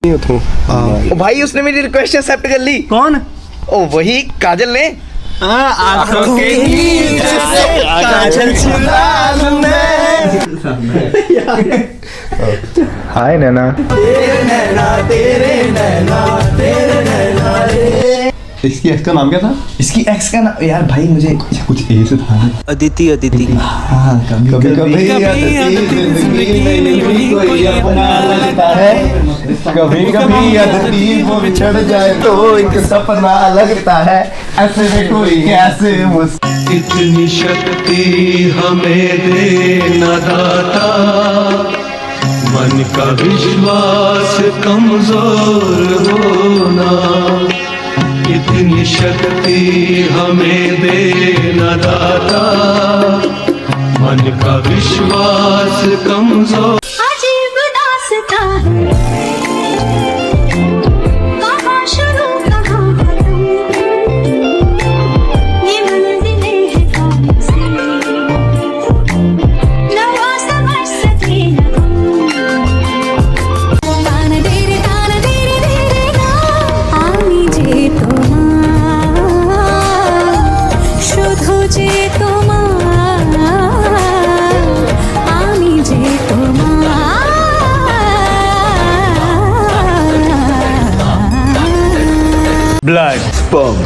ओ भाई उसने मेरी रिक्वेस्ट एक्सेप्ट कर ली। कौन? ओ वही काजल ने। आंखों के नीचे से काजल चुरा लूं मैं। हाय नैना। तेरे नैना तेरे नैना तेरे नैना रे। इसकी एक्स का नाम क्या था? इसकी एक्स का नाम यार भाई मुझे कुछ ए से था। अदिति अदिति। हाँ कभी कभी जिंदगी में कोई अपना लगता है, कभी कभी अदिति वो बिछड़ जाए तो एक सपना लगता है, ऐसे में कोई ऐसे इतनी शक्ति हमें देना दाता, मन का विश्वास कमजोर होना, इतनी शक्ति हमें देना दाता, मन का विश्वास कमजोर। अजीब दास्तां है, कहाँ शुरू कहाँ खत्म, ये मंजिलें हैं कौन सी, नवा समझ सके न हम। ताना तेरे ना आमी जे তোমার, শুধু যে তোমার, আমি যে ब्लड स्पर्म।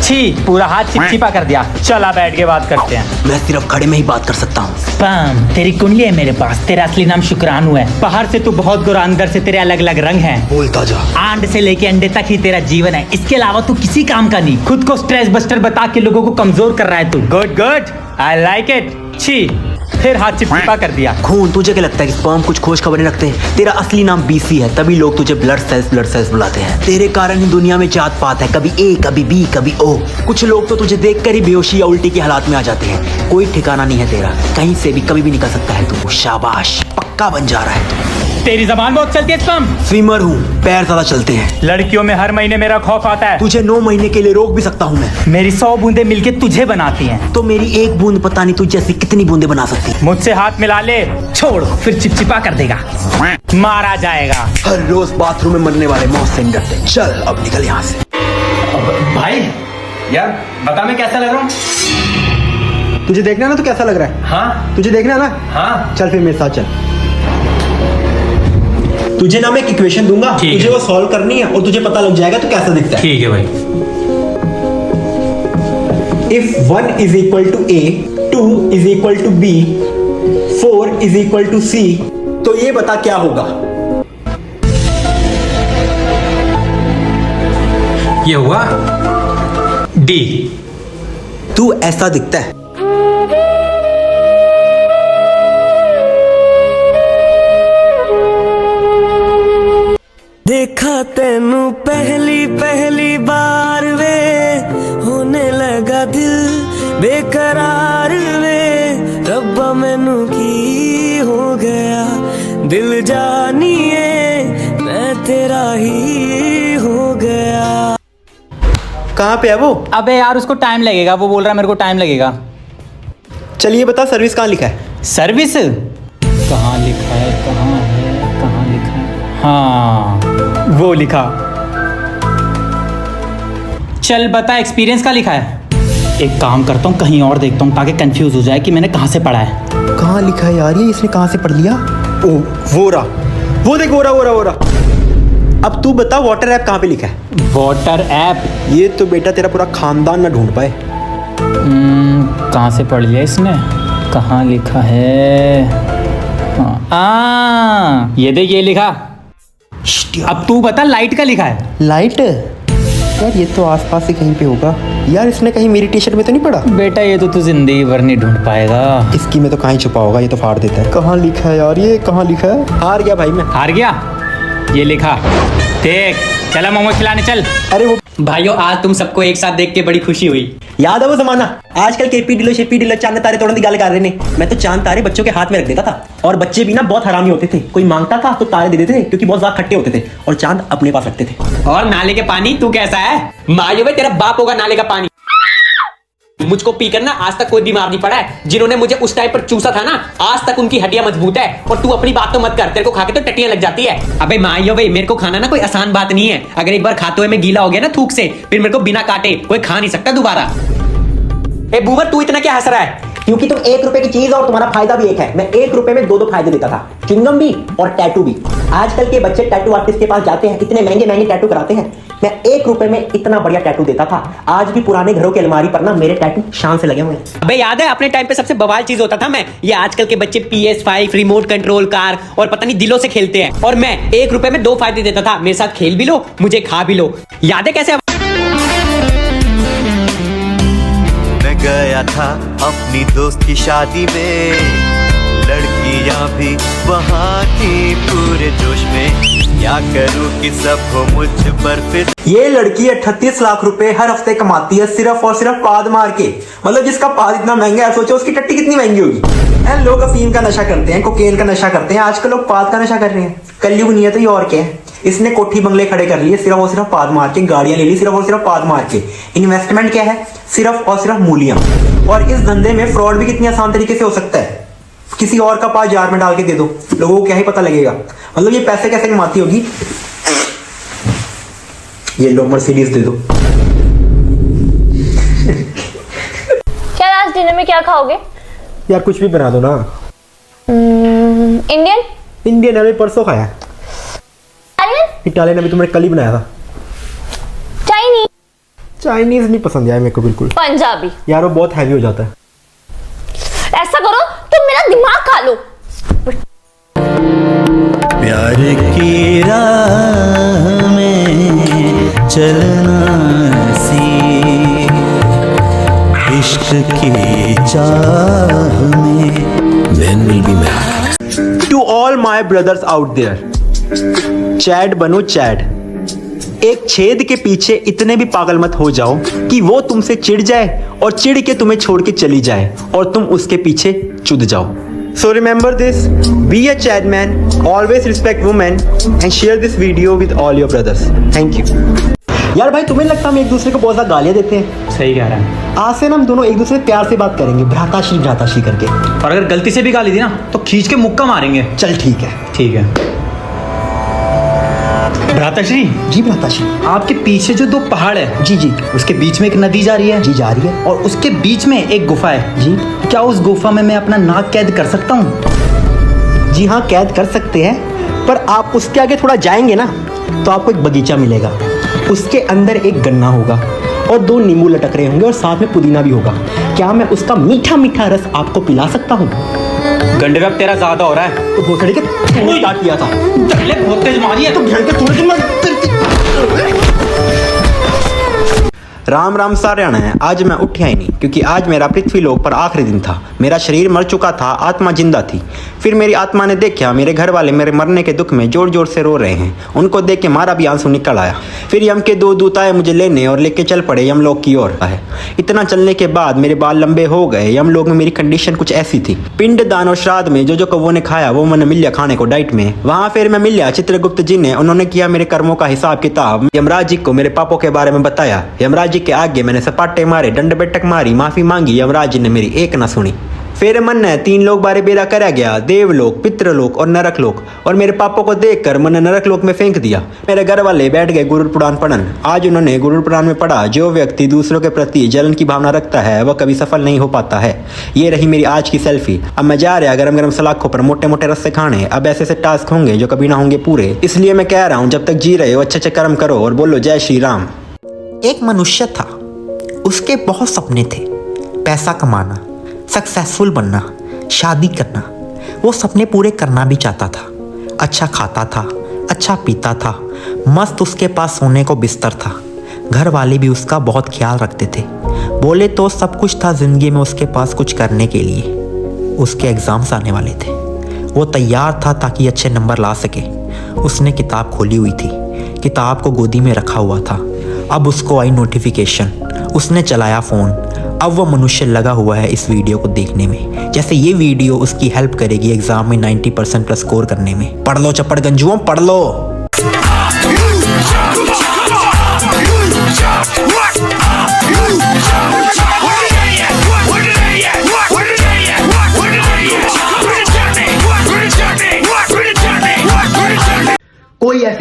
छी, पूरा हाथ चिपचिपा कर दिया। चला बैठ के बात करते हैं। मैं सिर्फ खड़े में ही बात कर सकता हूँ। स्पर्म तेरी कुंडली है मेरे पास। तेरा असली नाम शुक्राणु है। बाहर से तू बहुत गोरा, अंदर से तेरे अलग अलग रंग हैं। बोलता जा। आंड से लेके अंडे तक ही तेरा जीवन है। इसके अलावा तू किसी काम का नहीं। खुद को स्ट्रेस बस्टर बता के लोगों को कमजोर कर रहा है तू। Good good, I like it. छी, फिर हाथ चिपचिपा कर दिया। खून, तुझे क्या लगता है कि स्पर्म कुछ खोज खबरें रखते हैं? तेरा असली नाम बीसी है, तभी लोग तुझे ब्लड सेल्स बुलाते हैं। तेरे कारण ही दुनिया में जात पात है, कभी ए कभी बी कभी ओ। कुछ लोग तो तुझे देखकर ही बेहोशी या उल्टी के हालात में आ जाते हैं। कोई ठिकाना नहीं है तेरा, कहीं से भी कभी भी निकल सकता है तू। शाबाश, पक्का बन जा रहा है तू। तेरी जबान बहुत चलती है स्पर्म। स्विमर हूँ, पैर ज्यादा चलते हैं। लड़कियों में हर महीने मेरा खौफ आता है। तुझे 9 महीने के लिए रोक भी सकता हूँ मैं। मेरी 100 बूंदे मिलके तुझे बनाती हैं। तो मेरी एक बूंद पता नहीं तुझ जैसी कितनी बूंदे बना सकती है। मुझसे हाथ मिला ले, छोड़, फिर चिपचिपा कर देगा, मारा जाएगा। हर रोज बाथरूम में मरने वाले मौत से नहीं डरते। चल अब निकल यहाँ से। भाई यार बता मैं कैसा लग रहा हूँ? तुझे देखना ना तो कैसा लग रहा है? हाँ तुझे देखना ना? हाँ। चल फिर मेरे साथ चल। तुझे ना मैं एक इक्वेशन दूंगा, तुझे वो सॉल्व करनी है और तुझे पता लग जाएगा तो कैसा दिखता है। ठीक है भाई। If 1 is equal to A, 2 is equal to B, 4 is equal to C, तो ये बता क्या होगा? ये हुआ डी। तू ऐसा दिखता है। देखा तेनू पहली पहली बार वे, होने लगा दिल बेकरार वे, रब्बा मैनू की हो गया, दिल जानिए मैं तेरा ही हो गया। कहाँ पे है वो? अबे यार उसको टाइम लगेगा, वो बोल रहा है मेरे को टाइम लगेगा। चलिए बता, सर्विस कहाँ लिखा है? सर्विस कहाँ लिखा है? कहाँ है? कहाँ लिखा है? हाँ वो लिखा। चल बता एक्सपीरियंस का लिखा है। एक काम करता हूँ, कहीं और देखता हूँ ताकि कंफ्यूज हो जाए कि मैंने कहाँ से पढ़ा है। कहाँ लिखा है यार ये? इसने कहाँ से पढ़ लिया? ओ वो रहा, वो देख, वो रहा। अब तू बता वाटर ऐप कहाँ पे लिखा है? Water app? ये तो बेटा तेरा पूरा खानदान ना ढूंढ पाए। कहाँ से पढ़ लिया इसने? कहाँ लिखा है? हाँ ये देख, ये लिखा। अब तू बता लाइट का लिखा है। लाइट? यार ये तो आसपास ही कहीं पे होगा। यार इसने कहीं मेरी टी शर्ट में तो नहीं पड़ा? बेटा ये तो तू जिंदगी भर नहीं ढूंढ पाएगा। इसकी में तो कहीं छुपा होगा, ये तो फाड़ देता है। कहाँ लिखा है यार ये? कहाँ लिखा है? हार गया भाई मैं। हार गया? ये लिखा देख। चला मोमोज खिलाने चल। अरे वो भाइयों आज तुम सबको एक साथ देख के बड़ी खुशी हुई। याद है वो जमाना? आजकल केपी ढिल्लो चांद तारे तोड़ने की गाल कर रहे ने। मैं तो चांद तारे बच्चों के हाथ में रख देता था, और बच्चे भी ना बहुत हरामी होते थे। कोई मांगता था तो तारे दे देते थे क्योंकि बहुत ज्यादा खट्टे होते थे, और चांद अपने पास रखते थे। और नाले के पानी तू कैसा है? मायूबे तेरा बाप होगा नाले का पानी। मुझको पीकर ना आज तक कोई बीमार नहीं पड़ा है। जिन्होंने मुझे उस टाइम पर चूसा था ना, आज तक उनकी हड्डियां मजबूत है। और तू अपनी बात तो मत कर, तेरे को खा के तो टट्टियां लग जाती है। अबे माइयो भाई, मेरे को खाना ना कोई आसान बात नहीं है। अगर एक बार खाते हुए मैं गीला हो गया ना थूक से, फिर मेरे को बिना काटे कोई खा नहीं सकता दोबारा। ए बूबर, तू इतना क्या हंस रहा है? क्योंकि तुम 1 रुपए की चीज और तुम्हारा फायदा भी एक है। मैं 1 रुपए में 2 फायदे देता था, च्युइंगम भी और टैटू भी। आजकल के बच्चे टैटू आर्टिस्ट के पास जाते हैं, इतने महंगे महंगे टैटू कराते हैं। मैं 1 रुपए में इतना बढ़िया टैटू देता था। आज भी पुराने घरों की अलमारी पर ना मेरे टैटू शान से लगे हुए हैं। अबे याद है अपने टाइम पे सबसे बवाल चीज होता था मैं, ये आजकल के बच्चे PS5 रिमोट कंट्रोल कार और पता नहीं दिलों से खेलते हैं, और मैं 1 रुपए में 2 फायदे देता था। मेरे साथ खेल भी लो, मुझे खा भी लो। याद है कैसे? मैं गया था अपनी दोस्त की शादी में, लड़कियां भी वहाँ थी पूरे जोश में। क्या करूँ कि सब हो मुझ पर फिर। ये लड़की 38 लाख रुपए हर हफ्ते कमाती है सिर्फ और सिर्फ पाद मार के। मतलब जिसका पाद इतना महंगा है, सोचो उसकी टट्टी कितनी महंगी होगी। लोग अफीम का नशा करते हैं, कोकेन का नशा करते हैं, आजकल लोग पाद का नशा कर रहे हैं। कलयुग नहीं है तो ये और क्या है। इसने कोठी बंगले खड़े कर लिए सिर्फ और सिर्फ पाद मार के, गाड़ियां ले ली सिर्फ और सिर्फ पाद मार के। इन्वेस्टमेंट क्या है? सिर्फ और सिर्फ मूलियां। और इस धंधे में फ्रॉड भी कितनी आसान तरीके से हो सकता है। किसी और का पाद जार में डाल के दे दो, लोगों को क्या ही पता लगेगा। मतलब ये पैसे कैसे कमाती होगी। ये लो मर्सिडीज दे दो। क्या आज डिनर में क्या खाओगे? यार कुछ भी बना दो ना। इंडियन? इंडियन अभी परसों खाया। इटालियन अभी तुमने कल ही बनाया था। चाइनीज? चाइनीज नहीं पसंद यार मेरे को बिल्कुल। पंजाबी? यार वो बहुत हैवी हो जाता है। ऐसा करो तुम मेरा दिमाग खा लो। प्यार की राह में चलना सी, इश्क की चाह में। When will be mad? To all my brothers out there, chad बनो चैड। एक छेद के पीछे इतने भी पागल मत हो जाओ कि वो तुमसे चिढ़ जाए और चिढ़ के तुम्हें छोड़ के चली जाए और तुम उसके पीछे चुद जाओ। So remember this, be a Chad man, always respect women and share this video with all your brothers. Thank you. यार भाई तुम्हें लगता है हम एक दूसरे को बहुत ज्यादा गालियां देते हैं? सही कह रहा है। आज से ना हम दोनों एक दूसरे से प्यार से बात करेंगे, भ्राताश्री करके। और अगर गलती से भी गाली दी ना तो खींच के मुक्का मारेंगे। चल ठीक है। ठीक है। भ्राताश्री जी, भ्राताश्री आपके पीछे जो 2 पहाड़ है, जी जी, उसके बीच में एक नदी जा रही है। जी जा रही है। और उसके बीच में एक गुफा है। जी। क्या उस गुफा में मैं अपना नाक कैद कर सकता हूँ? जी हाँ, कैद कर सकते हैं, पर आप उसके आगे थोड़ा जाएंगे ना तो आपको एक बगीचा मिलेगा। उसके अंदर एक गन्ना होगा और 2 नींबू लटक रहे होंगे और साथ में पुदीना भी होगा। क्या मैं उसका मीठा मीठा रस आपको पिला सकता हूँ? गंडे रब तेरा ज्यादा हो रहा है। तो भोसड़ी के स्टार्ट किया था। चले बहुत तेज मारी है तो घेर के थोड़े राम राम सारियाणा है। आज मैं उठा ही नहीं क्योंकि आज मेरा पृथ्वी लोक पर आखिरी दिन था। मेरा शरीर मर चुका था, आत्मा जिंदा थी। फिर मेरी आत्मा ने देखा मेरे घर वाले मेरे मरने के दुख में जोर जोर से रो रहे हैं। उनको देख के मारा भी आंसू निकल आया। फिर यम के 2 दूत आए मुझे लेने और लेके चल पड़े यमलोक की ओर। इतना चलने के बाद मेरे बाल लंबे हो गए। यमलोक में मेरी कंडीशन कुछ ऐसी थी, पिंड दान और श्राद्ध में जो कौवों ने खाया वो मैंने मिल लिया खाने को डाइट में। वहाँ फिर मैं मिल लिया चित्रगुप्त जी ने। उन्होंने किया मेरे कर्मों का हिसाब किताब। यमराज जी को मेरे पापों के बारे में बताया। यमराज जी के आगे मैंने सपाटे मारे, दंड बैठक मारी, माफी मांगी। यमराज जी ने मेरी एक न सुनी। फिर मन ने 3 लोग बारे बेरा करा गया, देवलोक, पितृलोक और नरक लोक। और मेरे पापों को देखकर मन ने नरक लोक में फेंक दिया। मेरे घर वाले बैठ गए गुरुर पुराण पढ़न। आज उन्होंने गुरुर पुराण में पढ़ा, जो व्यक्ति दूसरों के प्रति जलन की भावना रखता है वह कभी सफल नहीं हो पाता है। ये रही मेरी आज की सेल्फी। अब मैं जा रहा गरम गरम सलाखों पर मोटे मोटे रस्से खाने। अब ऐसे ऐसे टास्क होंगे जो कभी ना होंगे पूरे। इसलिए मैं कह रहा हूँ, जब तक जी रहे हो अच्छे अच्छे कर्म करो और बोलो जय श्री राम। एक मनुष्य था, उसके बहुत सपने थे। पैसा कमाना, सक्सेसफुल बनना, शादी करना। वो सपने पूरे करना भी चाहता था। अच्छा खाता था, अच्छा पीता था, मस्त उसके पास सोने को बिस्तर था। घर वाले भी उसका बहुत ख्याल रखते थे। बोले तो सब कुछ था जिंदगी में उसके पास कुछ करने के लिए। उसके एग्ज़ाम्स आने वाले थे। वो तैयार था ताकि अच्छे नंबर ला सके। उसने किताब खोली हुई थी, किताब को गोदी में रखा हुआ था। अब उसको आई नोटिफिकेशन। उसने चलाया फ़ोन। अब वो मनुष्य लगा हुआ है इस वीडियो को देखने में, जैसे ये वीडियो उसकी हेल्प करेगी एग्जाम में 90% प्लस स्कोर करने में। पढ़ लो चप्पड़ गंजुओं, पढ़ लो।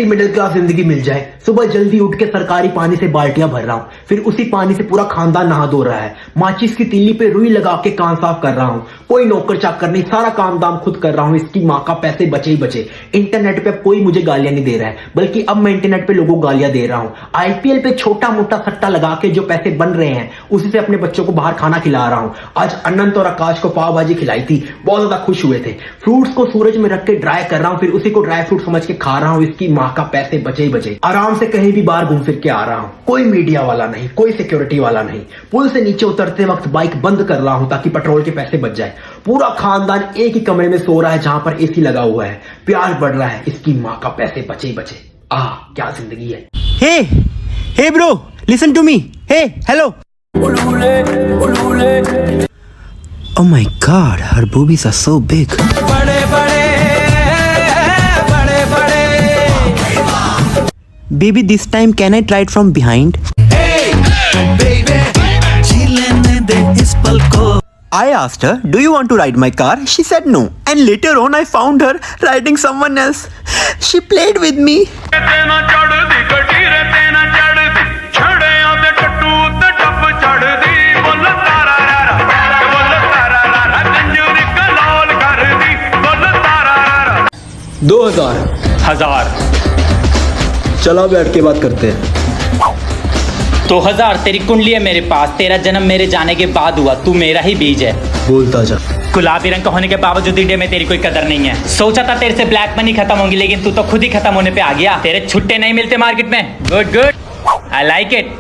ऐसी मिडिल क्लास जिंदगी मिल जाए। सुबह जल्दी उठ के सरकारी पानी से बाल्टियां भर रहा हूँ, फिर उसी पानी से पूरा खानदान नहा धो रहा है। माचिस की तीली पे रुई लगा के कान साफ कर रहा हूँ। कोई नौकर चाकर नहीं, सारा काम दाम खुद कर रहा हूँ। इसकी माँ का पैसे बचे ही बचे। इंटरनेट पे कोई मुझे गालियां नहीं दे रहा है, बल्कि अब मैं इंटरनेट पे लोगों को गालियां दे रहा हूँ। आईपीएल पे छोटा मोटा सट्टा लगा के जो पैसे बन रहे हैं, उसी से अपने बच्चों को बाहर खाना खिला रहा हूँ। आज अनंत और आकाश को पाव भाजी खिलाई थी, बहुत ज्यादा खुश हुए थे। फ्रूट्स को सूरज में रख के ड्राई कर रहा हूँ, फिर उसी को ड्राई फ्रूट समझ के खा रहा हूँ। इसकी माँ का पैसे बचे ही बचे। आराम से कहीं भी बाहर घूम फिर के आ रहा हूँ। कोई मीडिया वाला नहीं, कोई सिक्योरिटी वाला नहीं। पुल से नीचे उतरते वक्त बाइक बंद कर रहा हूँ ताकि पेट्रोल के पैसे बच जाए। पूरा खानदान एक ही कमरे में सो रहा है जहां पर एसी लगा हुआ है। प्यार बढ़ रहा है, इसकी माँ का पैसे बचे ही बचे। क्या जिंदगी है। Hey bro, listen to me. Hey hello. Oh my God, her boobies are so big. Baby, this time can I try it from behind? I asked her, do you want to ride my car? She said no. And later on I found her riding someone else. She played with me. हजार चला बैठ के बात करते हैं। 2000 तेरी कुंडली है मेरे पास। तेरा जन्म मेरे जाने के बाद हुआ, तू मेरा ही बीज है। बोलता जा। गुलाबी रंग का होने के बावजूद इंडिया में तेरी कोई कदर नहीं है। सोचा था तेरे से ब्लैक मनी खत्म होगी, लेकिन तू तो खुद ही खत्म होने पे आ गया। तेरे छुट्टे नहीं मिलते मार्केट में। Good good, I like it.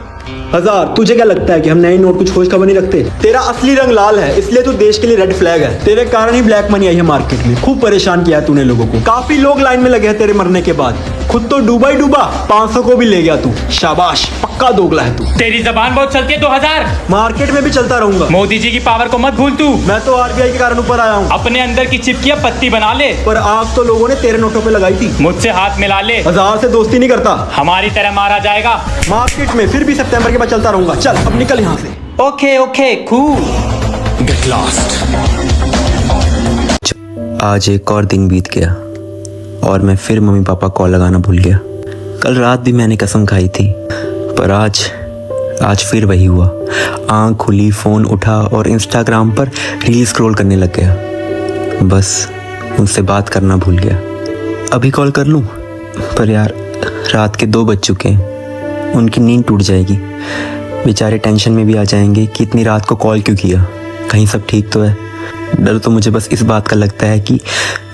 हजार, तुझे क्या लगता है कि हम नए नोट कुछ खोज खबर नहीं रखते? तेरा असली रंग लाल है, इसलिए तू देश के लिए रेड फ्लैग है। तेरे कारण ही ब्लैक मनी आई है मार्केट में। खूब परेशान किया है तूने लोगों को। काफी लोग लाइन में लगे हैं तेरे मरने के बाद। खुद तो डूबा ही डूबा, 500 को भी ले गया तू। शाबाश, पक्का दोगला है तू। तेरी जबान बहुत चलती है। 2000 मार्केट में भी चलता रहूंगा। मोदी जी की पावर को मत भूल तू। मैं तो आरबीआई के कारण ऊपर आया हूँ। अपने अंदर की चिपकियां पत्ती बना ले। पर आग तो लोगों ने तेरे नोटों पे लगाई थी। मुझसे हाथ मिला ले। हजार से दोस्ती नहीं करता। हमारी तरह मारा जाएगा मार्केट में, फिर भी सितंबर के बाद चलता रहूंगा। चल अब निकल यहाँ से। Okay okay cool. Get lost. आज एक और दिन बीत गया और मैं फिर मम्मी पापा कॉल लगाना भूल गया। कल रात भी मैंने कसम खाई थी, पर आज फिर वही हुआ। आँख खुली, फ़ोन उठा और इंस्टाग्राम पर रील स्क्रॉल करने लग गया। बस उनसे बात करना भूल गया। अभी कॉल कर लूँ, पर यार रात के 2 बज चुके हैं। उनकी नींद टूट जाएगी। बेचारे टेंशन में भी आ जाएंगे कि इतनी रात को कॉल क्यों किया, कहीं सब ठीक तो है। डर तो मुझे बस इस बात का लगता है कि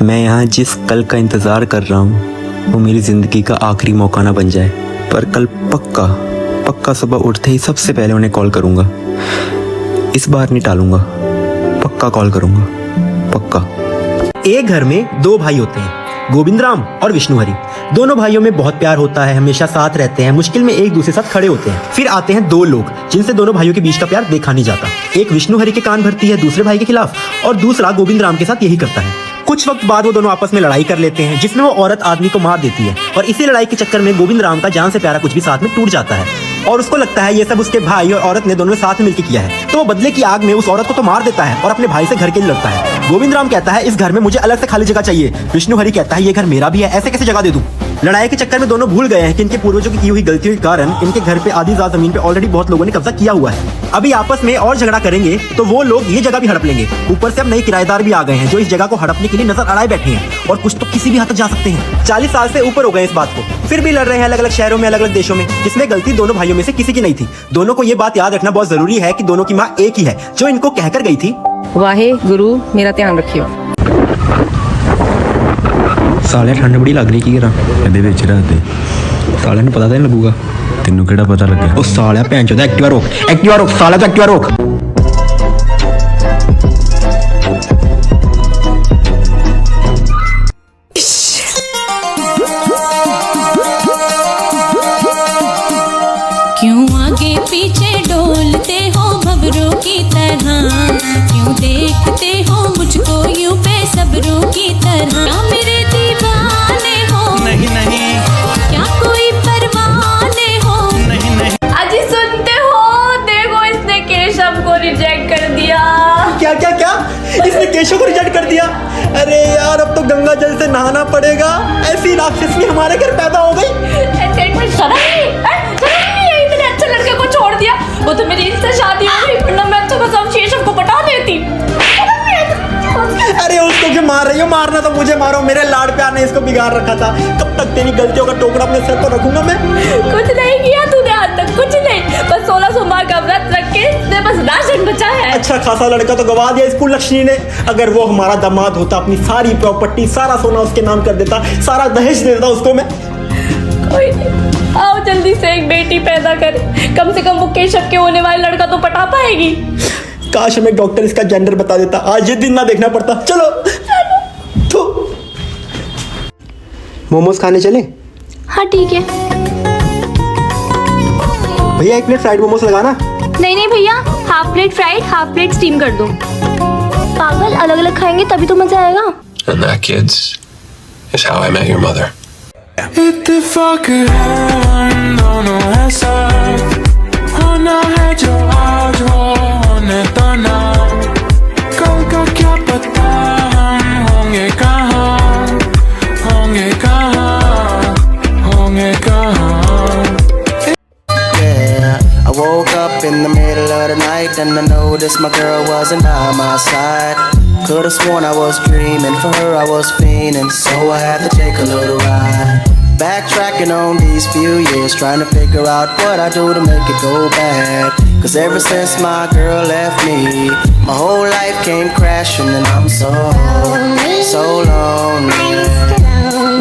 मैं यहाँ जिस कल का इंतज़ार कर रहा हूँ वो मेरी ज़िंदगी का आखिरी मौका ना बन जाए। पर कल पक्का सुबह उठते ही सबसे पहले उन्हें कॉल करूँगा। इस बार नहीं टालूंगा, पक्का कॉल करूँगा, पक्का। एक घर में 2 भाई होते हैं, गोविंद राम और विष्णु हरी। दोनों भाइयों में बहुत प्यार होता है, हमेशा साथ रहते हैं, मुश्किल में एक दूसरे साथ खड़े होते हैं। फिर आते हैं 2 लोग जिनसे दोनों भाइयों के बीच का प्यार देखा नहीं जाता। एक विष्णु हरी के कान भरती है दूसरे भाई के खिलाफ, और दूसरा गोविंद राम के साथ यही करता है। कुछ वक्त बाद वो दोनों आपस में लड़ाई कर लेते हैं, जिसमें वो औरत आदमी को मार देती है, और इसी लड़ाई के चक्कर में गोविंद राम का जान से प्यारा कुछ भी साथ में टूट जाता है, और उसको लगता है ये सब उसके भाई और औरत ने दोनों ने साथ में मिलकर किया है। तो वो बदले की आग में उस औरत को तो मार देता है और अपने भाई से घर के लिए लड़ता है। गोविंद राम कहता है इस घर में मुझे अलग से खाली जगह चाहिए। विष्णु हरी कहता है ये घर मेरा भी है, ऐसे कैसे जगह दे दूं। लड़ाई के चक्कर में दोनों भूल गए हैं कि इनके पूर्वजों की हुई गलतियों के कारण इनके घर पे आधी ज़्यादा जमीन पे ऑलरेडी बहुत लोगों ने कब्जा किया हुआ है। अभी आपस में और झगड़ा करेंगे तो वो लोग ये जगह भी हड़प लेंगे। ऊपर से अब नए किराएदार भी आ गए हैं जो इस जगह को हड़पने के लिए नजर अड़ाए बैठे हैं, और कुछ तो किसी भी हद तक जा सकते हैं। 40 साल से ऊपर हो गए इस बात को, फिर भी लड़ रहे हैं अलग अलग शहरों में, अलग अलग देशों में, जिसमें गलती दोनों भाइयों में से किसी की नहीं थी। दोनों को ये बात याद रखना बहुत जरूरी है कि दोनों की माँ एक ही है जो इनको कहकर गई थी, वाहे गुरु मेरा ध्यान रखियो। साले ठंड बड़ी लग रही की ਇਹਦੇ ਵਿੱਚ ਰੱਖ ਦੇ। साले ने पता तो नहीं लगूगा। ਤੈਨੂੰ ਕਿਹੜਾ ਪਤਾ ਲੱਗਿਆ? ओ साले भैन चोद एक्टिवा रोक साले तो एक्टिवा रोक। क्यों आगे पीछे डोलते हो भंवरों की तरह, क्यों देखते हो मुझको यूं बेसब्रों की तरह। क्या मेरे दीवाने हो? नहीं क्या कोई परवाने हो? नहीं। अजी सुनते हो, देखो इसने केशव था। कब तक तेरी गलतियों का टोकरा अपने सर पर रखूंगा मैं? कुछ नहीं किया तूने आज तक, कुछ नहीं, बस 16 सोमवार का व्रत रख के तुझे बस राशन बचा है। अच्छा खासा लड़का तो गवा दिया स्कूल लक्ष्मी ने। अगर वो हमारा दामाद होता, अपनी सारी प्रॉपर्टी, सारा सोना उसके नाम कर देता, सारा दहेज दे देता उसको मैं। कोई नहीं, आओ जल्दी से एक बेटी पैदा कर, कम से कम वो केशव के होने वाले लड़का तो पटा पाएगी। काश हमें डॉक्टर इसका जेंडर बता देता, आज ये दिन ना देखना पड़ता। चलो तो मोमोज खाने चले? हाँ ठीक है। भैया 1 प्लेट फ्राइड मोमोज लगाना। नहीं नहीं भैया, half plate fried, half plate steam कर दो। पागल, अलग अलग खाएंगे तभी तो मजा आएगा। And that, kids, is how I met your mother. इत्तेफाक है हम दोनों ऐसा, होना है जो आज हो, होने तो ना, कल का क्या पता हम होंगे कहाँ, होंगे कहाँ, होंगे कहाँ। I woke up in the middle of the night and I noticed my girl wasn't by my side. Could've sworn I was dreaming, for her I was fiending, so I had to take a little ride. Backtracking on these few years, trying to figure out what I do to make it go bad. Cause ever since my girl left me, my whole life came crashing and I'm so lonely,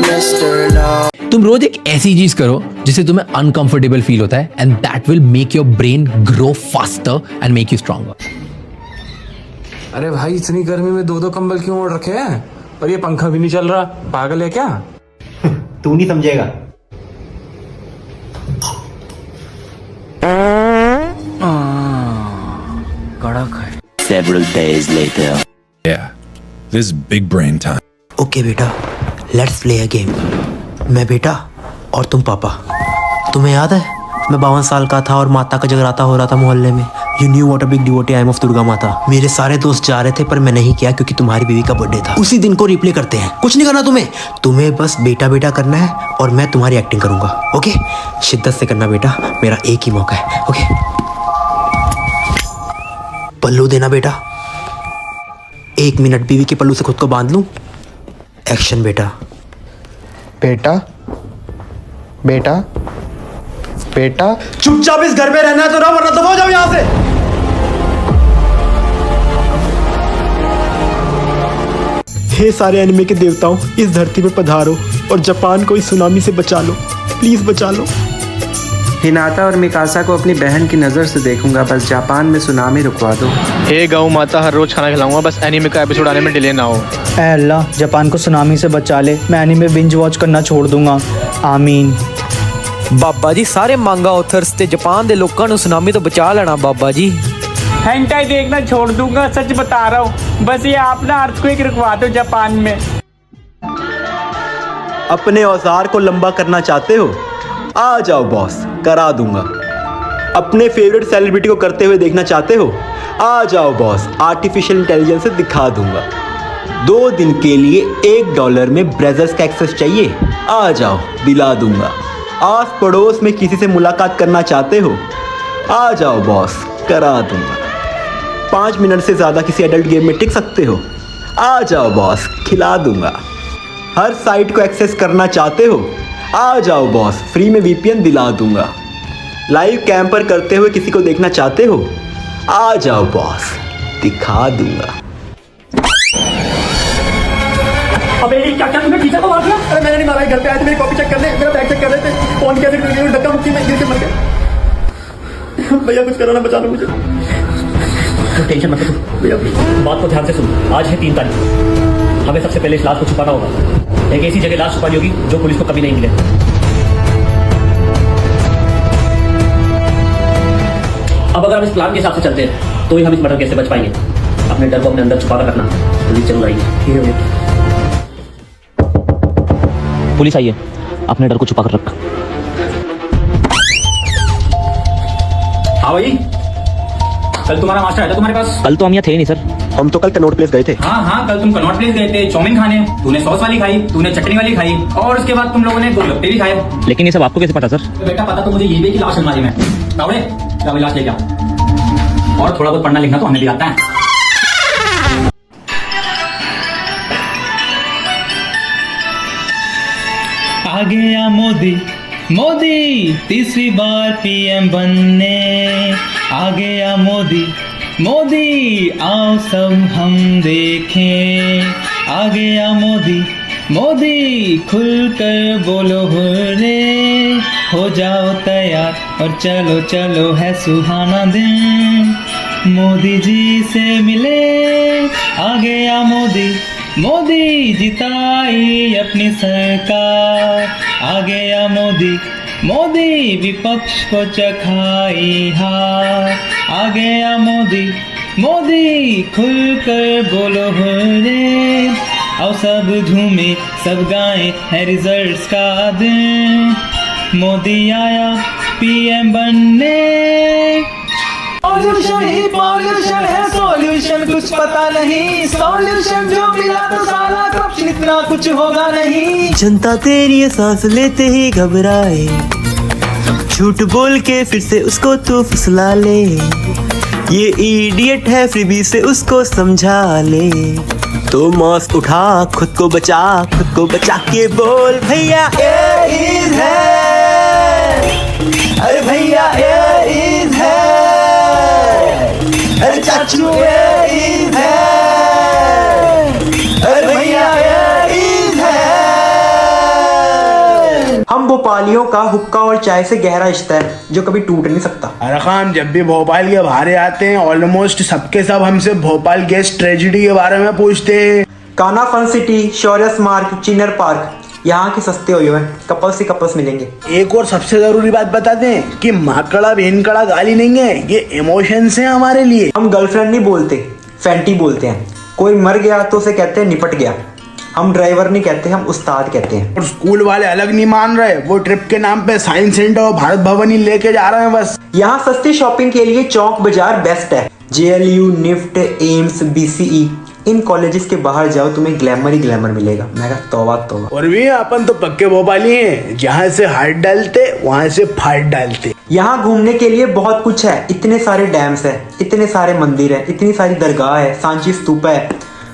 Mr. Lonely. तुम रोज एक ऐसी चीज करो जिससे तुम्हें uncomfortable feel होता है and that will make your brain grow faster and make you stronger. अरे भाई इतनी गर्मी में 2-2 कंबल क्यों ओढ़ रखे हैं? और ये पंखा भी नहीं चल रहा, पागल है क्या? तू नहीं समझेगा। कड़क है। Several days later. Yeah, this is big brain time. Okay बेटा, लेट्स प्ले अ गेम। मैं बेटा और तुम पापा। तुम्हें याद है मैं 52 साल का था और माता का जगराता हो रहा था मोहल्ले में। You knew what a big devotee I am of Durga माता। मेरे सारे दोस्त जा रहे थे पर मैं नहीं किया क्योंकि तुम्हारी बीवी का बर्थडे था। उसी दिन को रिप्ले करते हैं, कुछ नहीं करना तुम्हें बस बेटा बेटा करना है और मैं तुम्हारी एक्टिंग करूंगा। ओके, शिद्दत से करना बेटा, मेरा एक ही मौका है। ओके, पल्लू देना बेटा। 1 मिनट बीवी के पल्लू से खुद को बांध लूं। एक्शन बेटा। बेटा बेटा बेटा चुपचाप इस घर में रहना है तो रहो, वरना दबा जाओ यहां से। हे सारे एनिमे के देवताओं, इस धरती पे पधारो और जापान को इस सुनामी से बचा लो, प्लीज बचा लो। हिनाता और मिकासा को अपनी बहन की नज़र से देखूंगा, बस जापान में सुनामी रुकवा दो। हे गौ माता, हर रोज खाना खिलाऊंगा, बस एनीमे का एपिसोड आने में डिले ना हो। ऐ अल्लाह, जापान को सुनामी से बचा ले, मैं एनीमे बिंज वॉच करना छोड़ दूंगा, आमीन। बाबा जी, सारे मांगा ऑथर्स ते जापान दे लोकां नु सुनामी तो बचा लेना बाबा जी। हेंटाई देखना छोड़ दूंगा, सच बता रहा हूँ, बस ये आप ना अर्थक्वेक रुकवा दो जापान में। अपने औजार को लंबा करना चाहते हो? आ जाओ बॉस, करा दूंगा। अपने फेवरेट सेलिब्रिटी को करते हुए देखना चाहते हो? आ जाओ बॉस, आर्टिफिशियल इंटेलिजेंस से दिखा दूंगा। 2 दिन के लिए $1 में ब्रेजर्स का एक्सेस चाहिए? आ जाओ, दिला दूंगा। आस पड़ोस में किसी से मुलाकात करना चाहते हो? आ जाओ बॉस, करा दूंगा। 5 मिनट से ज़्यादा किसी एडल्ट गेम में टिक सकते हो? आ जाओ बॉस, खिला दूंगा। हर साइट को एक्सेस करना चाहते हो? आ जाओ बॉस, फ्री में VPN दिला दूंगा। लाइव कैम पर करते हुए किसी को देखना चाहते हो? आ जाओ बॉस, दिखा दूंगा। अबे क्या तुमने पीछा तो मार दिया? अरे मैंने नहीं मारा, घर पे आए थे, मेरी कॉपी चेक कर ले, मेरा बैग चेक कर रहे थे, फोन कैसे गिर गया, धक्का मुक्की में गिर के मर गया। भैया कुछ करो ना, बचा लो मुझे। टेंशन मत लो भैया, बात को ध्यान से सुनो। आज है 3 तारीख, हमें सबसे पहले इस लाश को छुपाना होगा। एक ऐसी जगह लाश छुपानी होगी जो पुलिस को कभी नहीं मिले। अब अगर हम इस प्लान के हिसाब से चलते हैं तो ही हम इस मर्डर केस से बच पाएंगे। अपने डर को अपने अंदर छुपा कर रखना, पुलिस जरूर आएगी। पुलिस आई है, अपने डर को छुपा कर रख। हाँ भाई, कल तुम्हारा मास्टर आया था तुम्हारे पास? कल तो हम यहाँ थे नहीं सर। हम तो कल कनॉट प्लेस गए थे। हाँ, कल तुम कनॉट प्लेस गए थे, चाउमीन खाने। तूने सॉस वाली खाई, तूने चटनी वाली खाई, और उसके बाद तुम लोगों ने गोलगप्पे भी खाए। लेकिन ये सब आपको कैसे पता सर? बेटा पता तो मुझे ये भी कि लाश अलमारी में। बावड़े, क्या लाश लेके आओ। और थोड़ा बहुत पढ़ना लिखना तो हमें भी आता है। आ गया मोदी मोदी तीसरी बार पीएम बनने, आ गया मोदी मोदी आओ सब हम देखें, आ गया मोदी मोदी खुल कर बोलो हुर्रे, हो जाओ तैयार और चलो चलो है सुहाना दिन, मोदी जी से मिले, आ गया मोदी मोदी जिताई अपनी सरकार, आ गया मोदी मोदी विपक्ष को चखाई हार, आ गया मोदी मोदी खुल कर बोलो हुर्रे, आओ सब झूमे सब गाएं है रिजल्ट्स का दिन, मोदी आया पीएम बनने। पॉल्यूशन ही पॉल्यूशन है सॉल्यूशन कुछ पता नहीं, सॉल्यूशन जो मिला तो साला करप्शन इतना कुछ होगा नहीं। जनता तेरी ये सांस लेते ही घबराए, झूठ बोल के फिर से उसको तू फुसला ले, ये इडियट है फ्रीबी से उसको समझा ले, तो मास्क उठा खुद को बचा के बोल भैया ये ईद है, अरे भैया ये ईद है, अरे चाचू ये ईद है, अरे भैया ये ईद है। हम भोपालियों का हुक्का और चाय से गहरा रिश्ता है जो कभी टूट नहीं सकता। अरे खान जब भी भोपाल के बाहर आते हैं ऑलमोस्ट सबके सब हमसे भोपाल गैस ट्रेजेडी के बारे में पूछते हैं। काना फन सिटी, शौर्यस मार्ग, चिनर पार्क, यहाँ के सस्ते हुए हैं, कपल्स ही कपल्स मिलेंगे। एक और सबसे जरूरी बात बताते हैं कि माकड़ा बहनकड़ा गाली नहीं है, ये इमोशंस हैं हमारे लिए। हम गर्लफ्रेंड नहीं बोलते, फैंटी बोलते हैं। कोई मर गया तो उसे कहते हैं निपट गया। हम ड्राइवर नहीं कहते, हम उस्ताद कहते हैं। और स्कूल वाले अलग नहीं मान रहे, वो ट्रिप के नाम पे साइंस सेंटर और भारत भवन ही लेके जा रहे हैं बस। यहाँ सस्ती शॉपिंग के लिए चौक बाजार बेस्ट है। JLU, निफ्ट, एम्स, BCE इन कॉलेजेस के बाहर जाओ तुम्हें ग्लैमर ही ग्लैमर मिलेगा। मैं कहा तौबा तौबा। और भी अपन तो पक्के भोपाली हैं, जहाँ से हाथ डालते वहाँ से फाट डालते। यहाँ घूमने के लिए बहुत कुछ है, इतने सारे डैम्स है, इतने सारे मंदिर है, इतनी सारी दरगाह है, सांची स्तूपा है।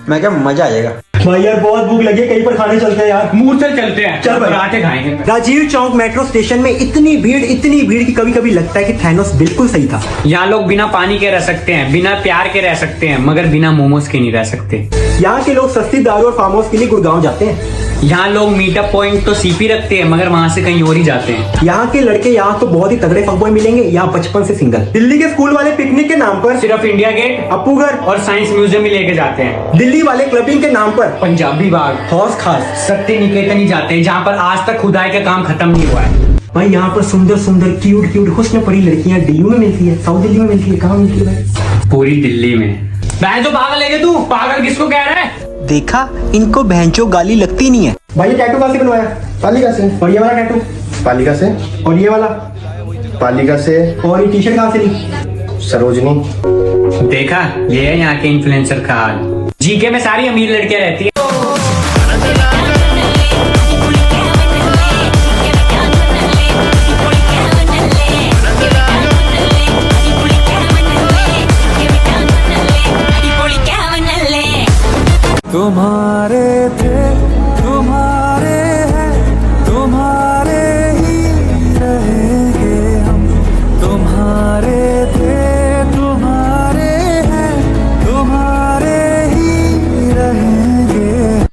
मैं क्या मजा आ जाएगा। भाई यार बहुत भूख लगी है, कहीं पर खाने चलते हैं यार। मूर्छल चलते हैं, चल पराठे खाएंगे। राजीव चौक मेट्रो स्टेशन में इतनी भीड़ कि कभी कभी लगता है कि थैनोस बिल्कुल सही था। यहाँ लोग बिना पानी के रह सकते हैं, बिना प्यार के रह सकते हैं, मगर बिना मोमोज के नहीं रह सकते। यहाँ के लोग सस्ती दारू और फार्म हाउस के लिए गुड़गांव जाते हैं। यहाँ लोग मीटअप पॉइंट तो CP रखते हैं, मगर वहाँ से कहीं और ही जाते हैं। यहाँ के लड़के यहाँ तो बहुत ही तगड़े फकबॉय मिलेंगे, यहाँ बचपन से सिंगल। दिल्ली के स्कूल वाले पिकनिक के नाम पर सिर्फ इंडिया गेट, अप्पू घर और साइंस म्यूजियम ही लेके जाते हैं। दिल्ली वाले क्लबिंग के नाम पर पंजाबी बाग, हौस खास, सत्य निकेतन ही जाते हैं, जहाँ पर आज तक खुदाई का काम खत्म नहीं हुआ है। भाई यहाँ पर सुंदर सुंदर क्यूट हुस्न पड़ी लड़कियाँ दिल्ली में मिलती है, साउथ दिल्ली में मिलती है, कहाँ मिलती है भाई? पूरी दिल्ली में। मैं तो पागल है तू, पागल किसको कह रहा है? देखा, इनको बहनचो गाली लगती नहीं है। भाई ये टैटू कहाँ से बनवाया? पालिका से। और ये वाला टैटू? पालिका से। और ये वाला? पालिका से। और ये टी-शर्ट कहाँ से ली? सरोजनी। देखा, ये है यहाँ के इन्फ्लुएंसर का हाल। जीके में सारी अमीर लड़कियां रहती है। तुम्हारे थे, तुम्हारे हैं, तुम्हारे ही रहेंगे हम। तुम्हारे थे, तुम्हारे हैं, तुम्हारे ही रहेंगे।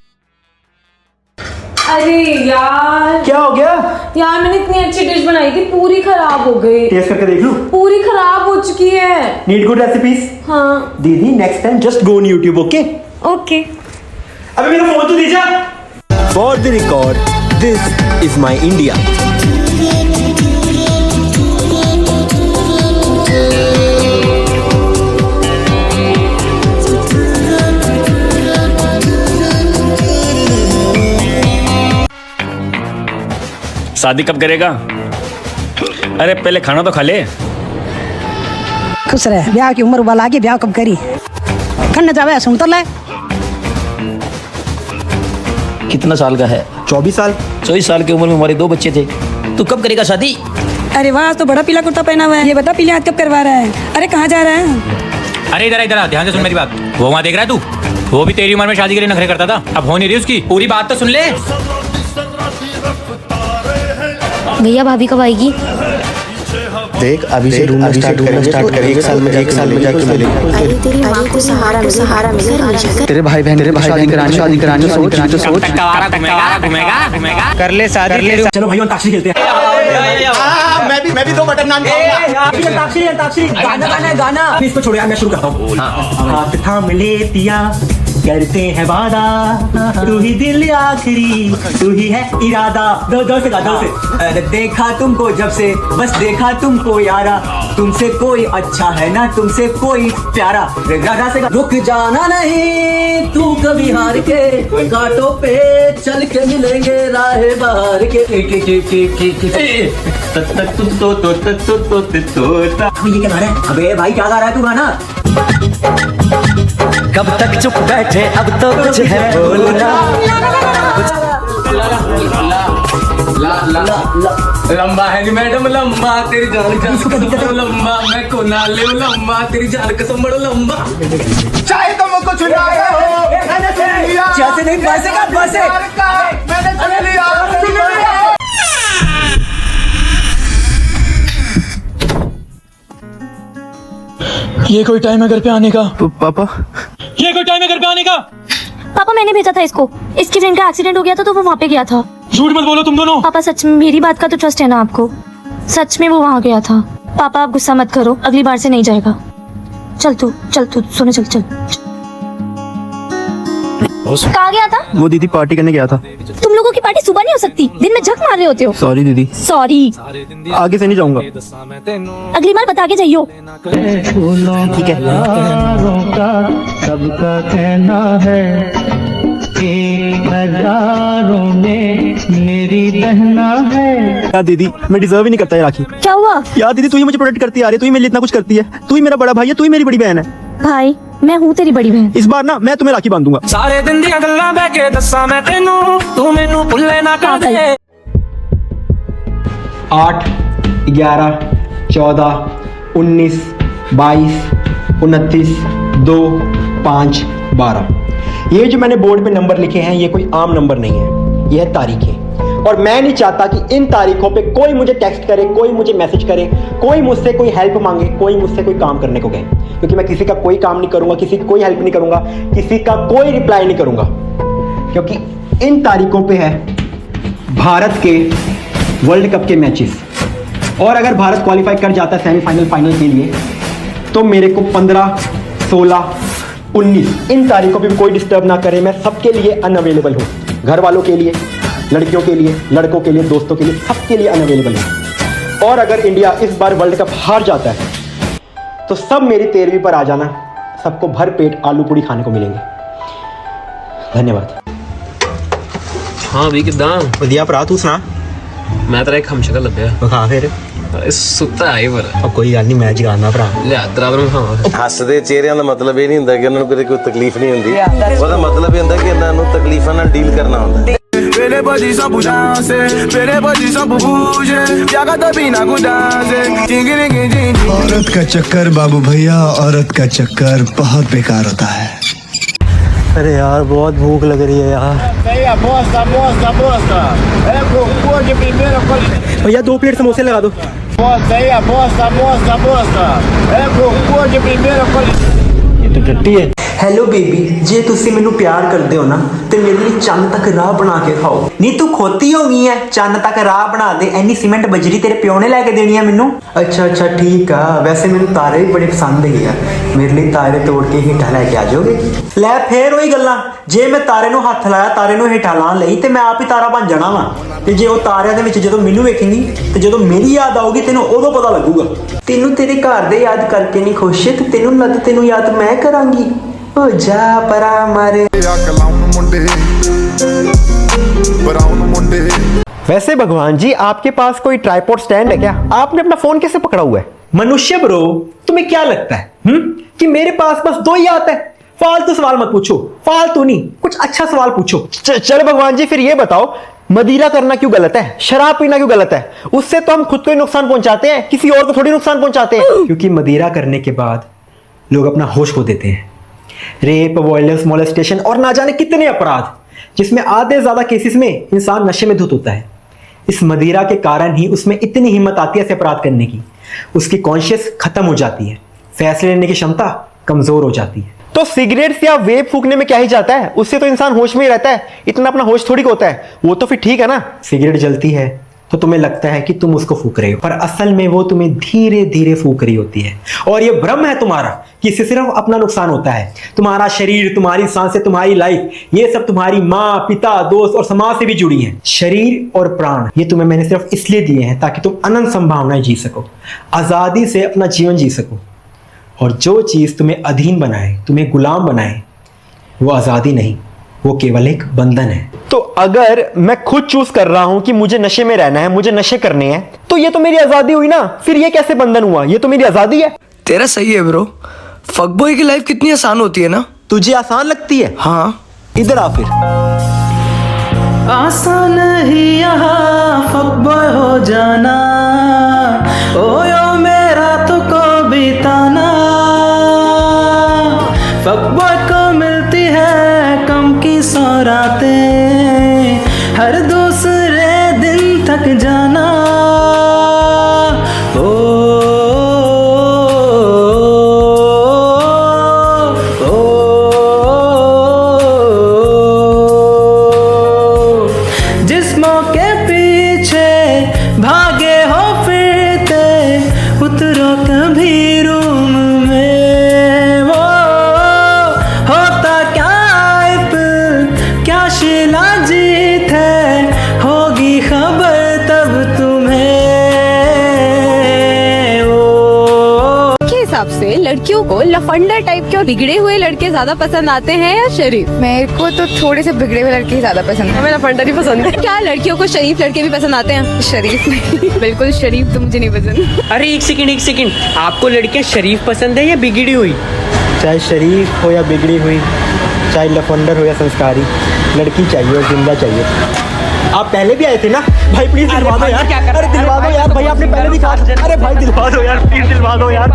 अरे यार क्या हो गया? यार मैंने इतनी अच्छी डिश बनाई थी, पूरी खराब हो गई। टेस्ट करके देख लूं? पूरी खराब हो चुकी है। Need good recipes? हाँ दीदी next time just go on YouTube, okay? Okay. अबे मेरा फोन तो दीजा। For the record, this is my India. शादी कब करेगा? अरे पहले खाना तो खा ले। खुश रहे, ब्याह की उम्र वाला आगे ब्याह कब करी? खन्ने जावे सुनतर ले। कितना साल का है? 24 साल। 24 साल की उम्र में हमारे 2 बच्चे थे। तू कब करेगा शादी? अरे वाह, तो बड़ा पीला कुर्ता पहना हुआ है। ये बता पीले हाथ कब करवा रहा है? अरे कहाँ जा रहा है? अरे इधर आ, ध्यान से सुन मेरी बात। वो वहाँ देख रहा है तू? वो भी तेरी उम्र में शादी के लिए नखरे करता था, अब हो नहीं रही उसकी। पूरी बात तो सुन ले। भैया भाभी कब आएगी? देख अभी से ढूंढना स्टार्ट करेंगे, एक साल में जाके मिलेंगे। अरे तेरी माँ को सहारा मिले हमेशा। तेरे भाई बहन शादी करानी सोच कर ले शादी। चलो भाई अंताक्षरी खेलते हैं। मैं भी 2 बटर नान अंताक्षरी गाना इसको छोड़ो यार, मैं शुरू करता हूँ। हाथ थाम ले पिया करते हैं वादा, तू ही दिल आखिरी, तू ही है इरादा। दो से देखा तुमको जब से, बस देखा तुमको यारा, तुमसे कोई अच्छा है ना, तुमसे कोई प्यारा। रुक जाना नहीं तू कभी हार के, घाटों पे चल के मिलेंगे राह बाहर के। ये क्या गा रहा है? अबे भाई क्या गा रहा है तू गाना? कब तक चुप बैठे, अब तो कुछ है बोलना। लंबा है जी मैडम लंबा, तेरी जान कसम लंबा, मैं को ना ले लंबा, तेरी जान कसम बड़ो लंबा। चाहे तुम कुछ ना हो, चाहते नहीं बसेगा बसे। मैंने सुन लिया। ये कोई टाइम है घर पे आने का? पापा ये कोई टाइम है घर पे आने का? पापा मैंने भेजा था इसको, इसकी फ्रेंड का एक्सीडेंट हो गया था तो वो वहाँ पे गया था। झूठ मत बोलो तुम दोनों। पापा सच में, मेरी बात का तो ट्रस्ट है ना आपको? सच में वो वहाँ गया था। पापा आप गुस्सा मत करो, अगली बार से नहीं जाएगा। चल तू सोने चल। कहाँ गया था? वो दीदी पार्टी करने गया था। तुम लोगों की पार्टी सुबह नहीं हो सकती, दिन में झक मार रहे होते हो। सॉरी दीदी। सॉरी, आगे से नहीं जाऊंगा। अगली बार बता के जाइयो। ठीक है। सबका कहना है नजारों में मेरी बहना है। यार दीदी मैं डिजर्व ही नहीं करता ये राखी। क्या हुआ? यार दीदी तू ही मुझे प्रोटेक्ट करती आ रही है, तू ही मेरे लिए इतना कुछ करती है, तू ही मेरा बड़ा भाई है, तू ही मेरी बड़ी बहन है। भाई मैं हूँ तेरी बड़ी बहन। इस बार ना मैं तुम्हें राखी बांधूंगा। सारे दिन दी गल्लां बह के दस्सां मैं तेनू, तू मैनू भुल्ले ना कर दे। 8, 11, 14, 19, 22, 29, 2, 5, 12। ये जो मैंने बोर्ड पे नंबर लिखे हैं ये कोई आम नंबर नहीं है, ये है तारीखें। और मैं नहीं चाहता कि इन तारीखों पे कोई मुझे टेक्स्ट करे, कोई मुझे मैसेज करे, कोई मुझसे कोई हेल्प मांगे, कोई मुझसे कोई काम करने को कहे, क्योंकि मैं किसी का कोई काम नहीं करूंगा, किसी की कोई हेल्प नहीं करूंगा, किसी का कोई रिप्लाई नहीं करूंगा, क्योंकि इन तारीखों पे है भारत के वर्ल्ड कप के मैचेस। और अगर भारत क्वालिफाई कर जाता है सेमीफाइनल फाइनल के लिए तो मेरे को 15, 16, 19 इन तारीखों पे भी कोई डिस्टर्ब ना करे। मैं सबके लिए अनअवेलेबल हूँ, घर वालों के लिए, लड़कियों के लिए, लड़कों के लिए, दोस्तों के लिए, सबके लिए अनअवेलेबल हूँ। और अगर इंडिया इस बार वर्ल्ड कप हार जाता है तो सब मेरी 13वीं पर आ जाना, सबको भर पेट आलू पूड़ी खाने को मिलेंगे। धन्यवाद। हाँ भी किदा वधिया भरा, तू सुना? मैं तेरा एक हमशक्ल लभ्या। हाँ फिर सुत्ता है पर कोई गल नहीं, मैं जगाना भरा। लिया दराबर में खावा। ਹੱਸਦੇ ਚਿਹਰਿਆਂ ਦਾ ਮਤਲਬ ਇਹ ਨਹੀਂ ਹੁੰਦਾ ਕਿ ਉਹਨਾਂ ਨੂੰ ਕੋਈ ਤਕਲੀਫ ਨਹੀਂ ਹੁੰਦੀ, ਉਹਦਾ ਮਤਲਬ ਇਹ ਹੁੰਦਾ ਕਿ ਇਹਨਾਂ ਨੂੰ ਤਕਲੀਫਾਂ ਨਾਲ ਡੀਲ ਕਰਨਾ ਹੁੰਦਾ। Pele pode só puxar-se, pele pode só puxar, jaga da bina gudanse, ting-ting-ting-ting. औरत का चक्कर बाबू भैया, औरत का चक्कर बहुत बेकार होता है। अरे यार बहुत भूख लग रही है यार। भैया 2 प्लेट समोसे लगा दो। ये तो टट्टी है। ਹੈਲੋ ਬੇਬੀ, ਜੇ ਤੁਸੀਂ ਮੈਨੂੰ ਪਿਆਰ ਕਰਦੇ ਹੋ ਨਾ ਤੇ ਮੇਰੇ ਲਈ ਚੰਨ ਤੱਕ ਰਾਹ ਬਣਾ ਕੇ ਖਾਓ। ਨਹੀਂ ਤੂੰ ਖੋਤੀ ਹੋ ਗਈ ਐ, ਚੰਨ ਤੱਕ ਰਾਹ ਬਣਾ ਦੇ। ਐਨੀ ਸੀਮੈਂਟ ਬਜਰੀ ਤੇਰੇ ਪਿਓ ਨੇ ਲੈ ਕੇ ਦੇਣੀ ਆ ਮੈਨੂੰ? ਅੱਛਾ ਠੀਕ ਆ, ਵੈਸੇ ਮੈਨੂੰ ਤਾਰੇ ਵੀ ਬੜੇ ਪਸੰਦ ਹੈਗੇ ਆ, ਮੇਰੇ ਲਈ ਤਾਰੇ ਤੋੜ ਕੇ ਹੇਠਾਂ ਲੈ ਕੇ ਆ ਜਾਓਗੇ? ਲੈ ਫੇਰ ਉਹੀ ਗੱਲਾਂ, ਜੇ ਮੈਂ ਤਾਰੇ ਨੂੰ ਹੱਥ ਲਾਇਆ, ਤਾਰੇ ਨੂੰ ਹੇਠਾਂ ਲਾਣ ਲਈ ਤੇ ਮੈਂ ਆਪ ਹੀ ਤਾਰਾ ਬਣ ਜਾਣਾ ਵਾ। ਤੇ ਜੇ ਉਹ ਤਾਰਿਆਂ ਦੇ ਵਿੱਚ ਜਦੋਂ ਮੈਨੂੰ ਵੇਖੇਂਗੀ ਤੇ ਜਦੋਂ ਮੇਰੀ ਯਾਦ ਆਊਗੀ ਤੈਨੂੰ ਉਦੋਂ ਪਤਾ ਲੱਗੂਗਾ। ਤੈਨੂੰ ਤੇਰੇ ਘਰ ਦੇ ਯਾਦ ਕਰਕੇ ਨਹੀਂ ਖੁਸ਼ ਤੇ ਤੈਨੂੰ ਯਾਦ ਮੈਂ ਕਰਾਂਗੀ। ओ जा परा मारे। वैसे भगवान जी आपके पास कोई ट्राइपॉड स्टैंड है क्या? आपने अपना फोन कैसे पकड़ा हुआ है? मनुष्य ब्रो, तुम्हें क्या लगता है कि मेरे पास बस 2 ही आता है? फालतू सवाल मत पूछो, फालतू नहीं, कुछ अच्छा सवाल पूछो। चलो भगवान जी फिर ये बताओ, मदिरा करना क्यों गलत है? शराब पीना क्यों गलत है? उससे तो हम खुद को ही नुकसान पहुंचाते हैं, किसी और को थोड़ी नुकसान पहुंचाते हैं। क्योंकि मदिरा करने के बाद लोग अपना होश खो देते हैं। रेप, वायलेंस, मोलेस्टेशन और ना जाने कितने अपराध, जिसमें आधे ज्यादा केसेस में इंसान नशे में धुत होता है। इस मदिरा के कारण ही उसमें इतनी हिम्मत आती है ऐसे अपराध करने की। उसकी कॉन्शियस खत्म हो जाती है, फैसले लेने की क्षमता कमजोर हो जाती है। तो सिगरेट या वेप फूकने में क्या ही जाता है, उससे तो इंसान होश में ही रहता है, इतना अपना होश थोड़ी होता है। वो तो फिर ठीक है ना। सिगरेट जलती है तो तुम्हें लगता है कि तुम उसको फूक रहे हो, पर असल में वो तुम्हें धीरे धीरे फूक रही होती है। और ये भ्रम है तुम्हारा कि इससे सिर्फ अपना नुकसान होता है। तुम्हारा शरीर, तुम्हारी सांसें, तुम्हारी लाइफ, ये सब तुम्हारी माँ, पिता, दोस्त और समाज से भी जुड़ी हैं। शरीर और प्राण ये तुम्हें मैंने सिर्फ इसलिए दिए हैं ताकि तुम अनंत संभावनाएं जी सको, आजादी से अपना जीवन जी सको। और जो चीज तुम्हें अधीन बनाए, तुम्हें गुलाम बनाए, वो आजादी नहीं, वो केवल एक बंधन है। तो अगर मैं खुद चूज कर रहा हूं कि मुझे नशे में रहना है, मुझे नशे करने हैं, तो ये तो मेरी आजादी हुई ना। फिर ये कैसे बंधन हुआ? ये तो मेरी आजादी है। तेरा सही है ब्रो। फकबॉय की लाइफ कितनी आसान होती है ना। तुझे आसान लगती है? हाँ। इधर आ फिर। आसान ही यहाँ फकबॉय हो जाना, ओयो मेरा तो को बिताना। फकबॉय को मिलती है कम की सौरातें, हर दूसरे दिन थक जाना। जिस्मों के पीछे भागे हो फिरते, उतरो कभी रूम में। वो होता क्या इल्म, क्या शिलाजीत है, होगी खबर तब तुम्हें। के हिसाब से लड़कियों को लफंडर टाइप के और बिगड़े हुए लड़के ज्यादा पसंद आते हैं या शरीफ? मेरे को तो थोड़े से बिगड़े हुए लड़के ज्यादा पसंद है। हमें लफंडर ही पसंद है। क्या लड़कियों को शरीफ लड़के भी पसंद आते हैं? शरीफ नहीं, बिल्कुल शरीफ तो मुझे नहीं पसंद। अरे एक सेकंड, आपको लड़कियां शरीफ पसंद है या बिगड़ी हुई? चाहे शरीफ हो या बिगड़ी हुई, चाहे लफंडर हो या संस्कारी, लड़की चाहिए और जिंदा चाहिए। आप पहले भी आए थे ना भाई, प्लीज दिलवा दो यार। अरे दिलवा दो यार भाई, आपने पहले भी कहा। अरे भाई दिलवा दो यार, प्लीज दिलवा दो यार।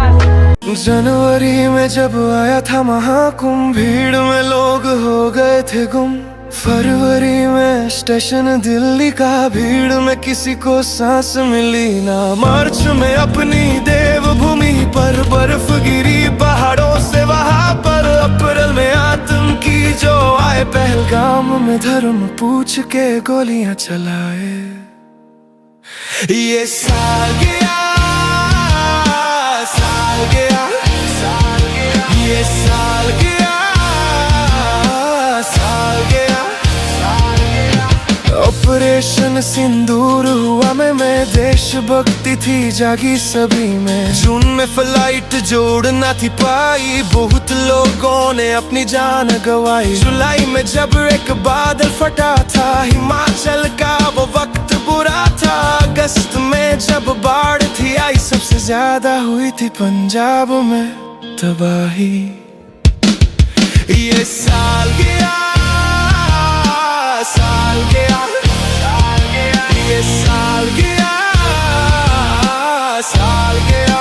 जनवरी में जब आया था महाकुंभ, भीड़ में लोग हो गए थे गुम। फरवरी में स्टेशन दिल्ली का, भीड़ में किसी को सांस मिली ना। मार्च में अपनी देवभूमि पर बर्फ गिरी पहाड़ों से वहां पर। अप्रैल में आतंकी जो आए पहलगाम में, धर्म पूछ के गोलियां चलाए। ये साल गया, साल गया, ये साल गया, साल गया। ऑपरेशन सिंदूर हुआ में देशभक्ति थी जागी सभी में। जून में फ्लाइट जोड़ना थी पाई, बहुत लोगों ने अपनी जान गंवाई। जुलाई में जब एक बादल फटा था, हिमाचल का वो वक्त बुरा था। अगस्त में जब बाढ़ थी आई, सबसे ज्यादा हुई थी पंजाब में तबाही। ये साल गया, साल गया, ये साल गया, साल गया।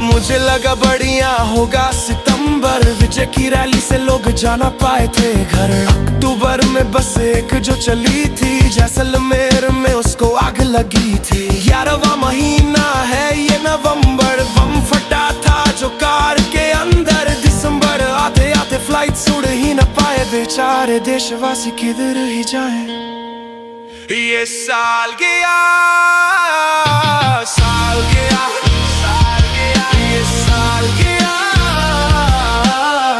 मुझे लगा बढ़िया होगा सितंबर, विजय की रैली से लोग जाना पाए थे घर। अक्टूबर में बस एक जो चली थी, जैसलमेर में उसको आग लगी थी। 11वां महीना है ये नवंबर, बम फटा था जो कार के अंदर। दिसंबर आते आते फ्लाइट उड़ ही न पाए, बेचारे देशवासी किधर ही जाएं। ये साल गया, साल गया, साल गया, ये साल गया,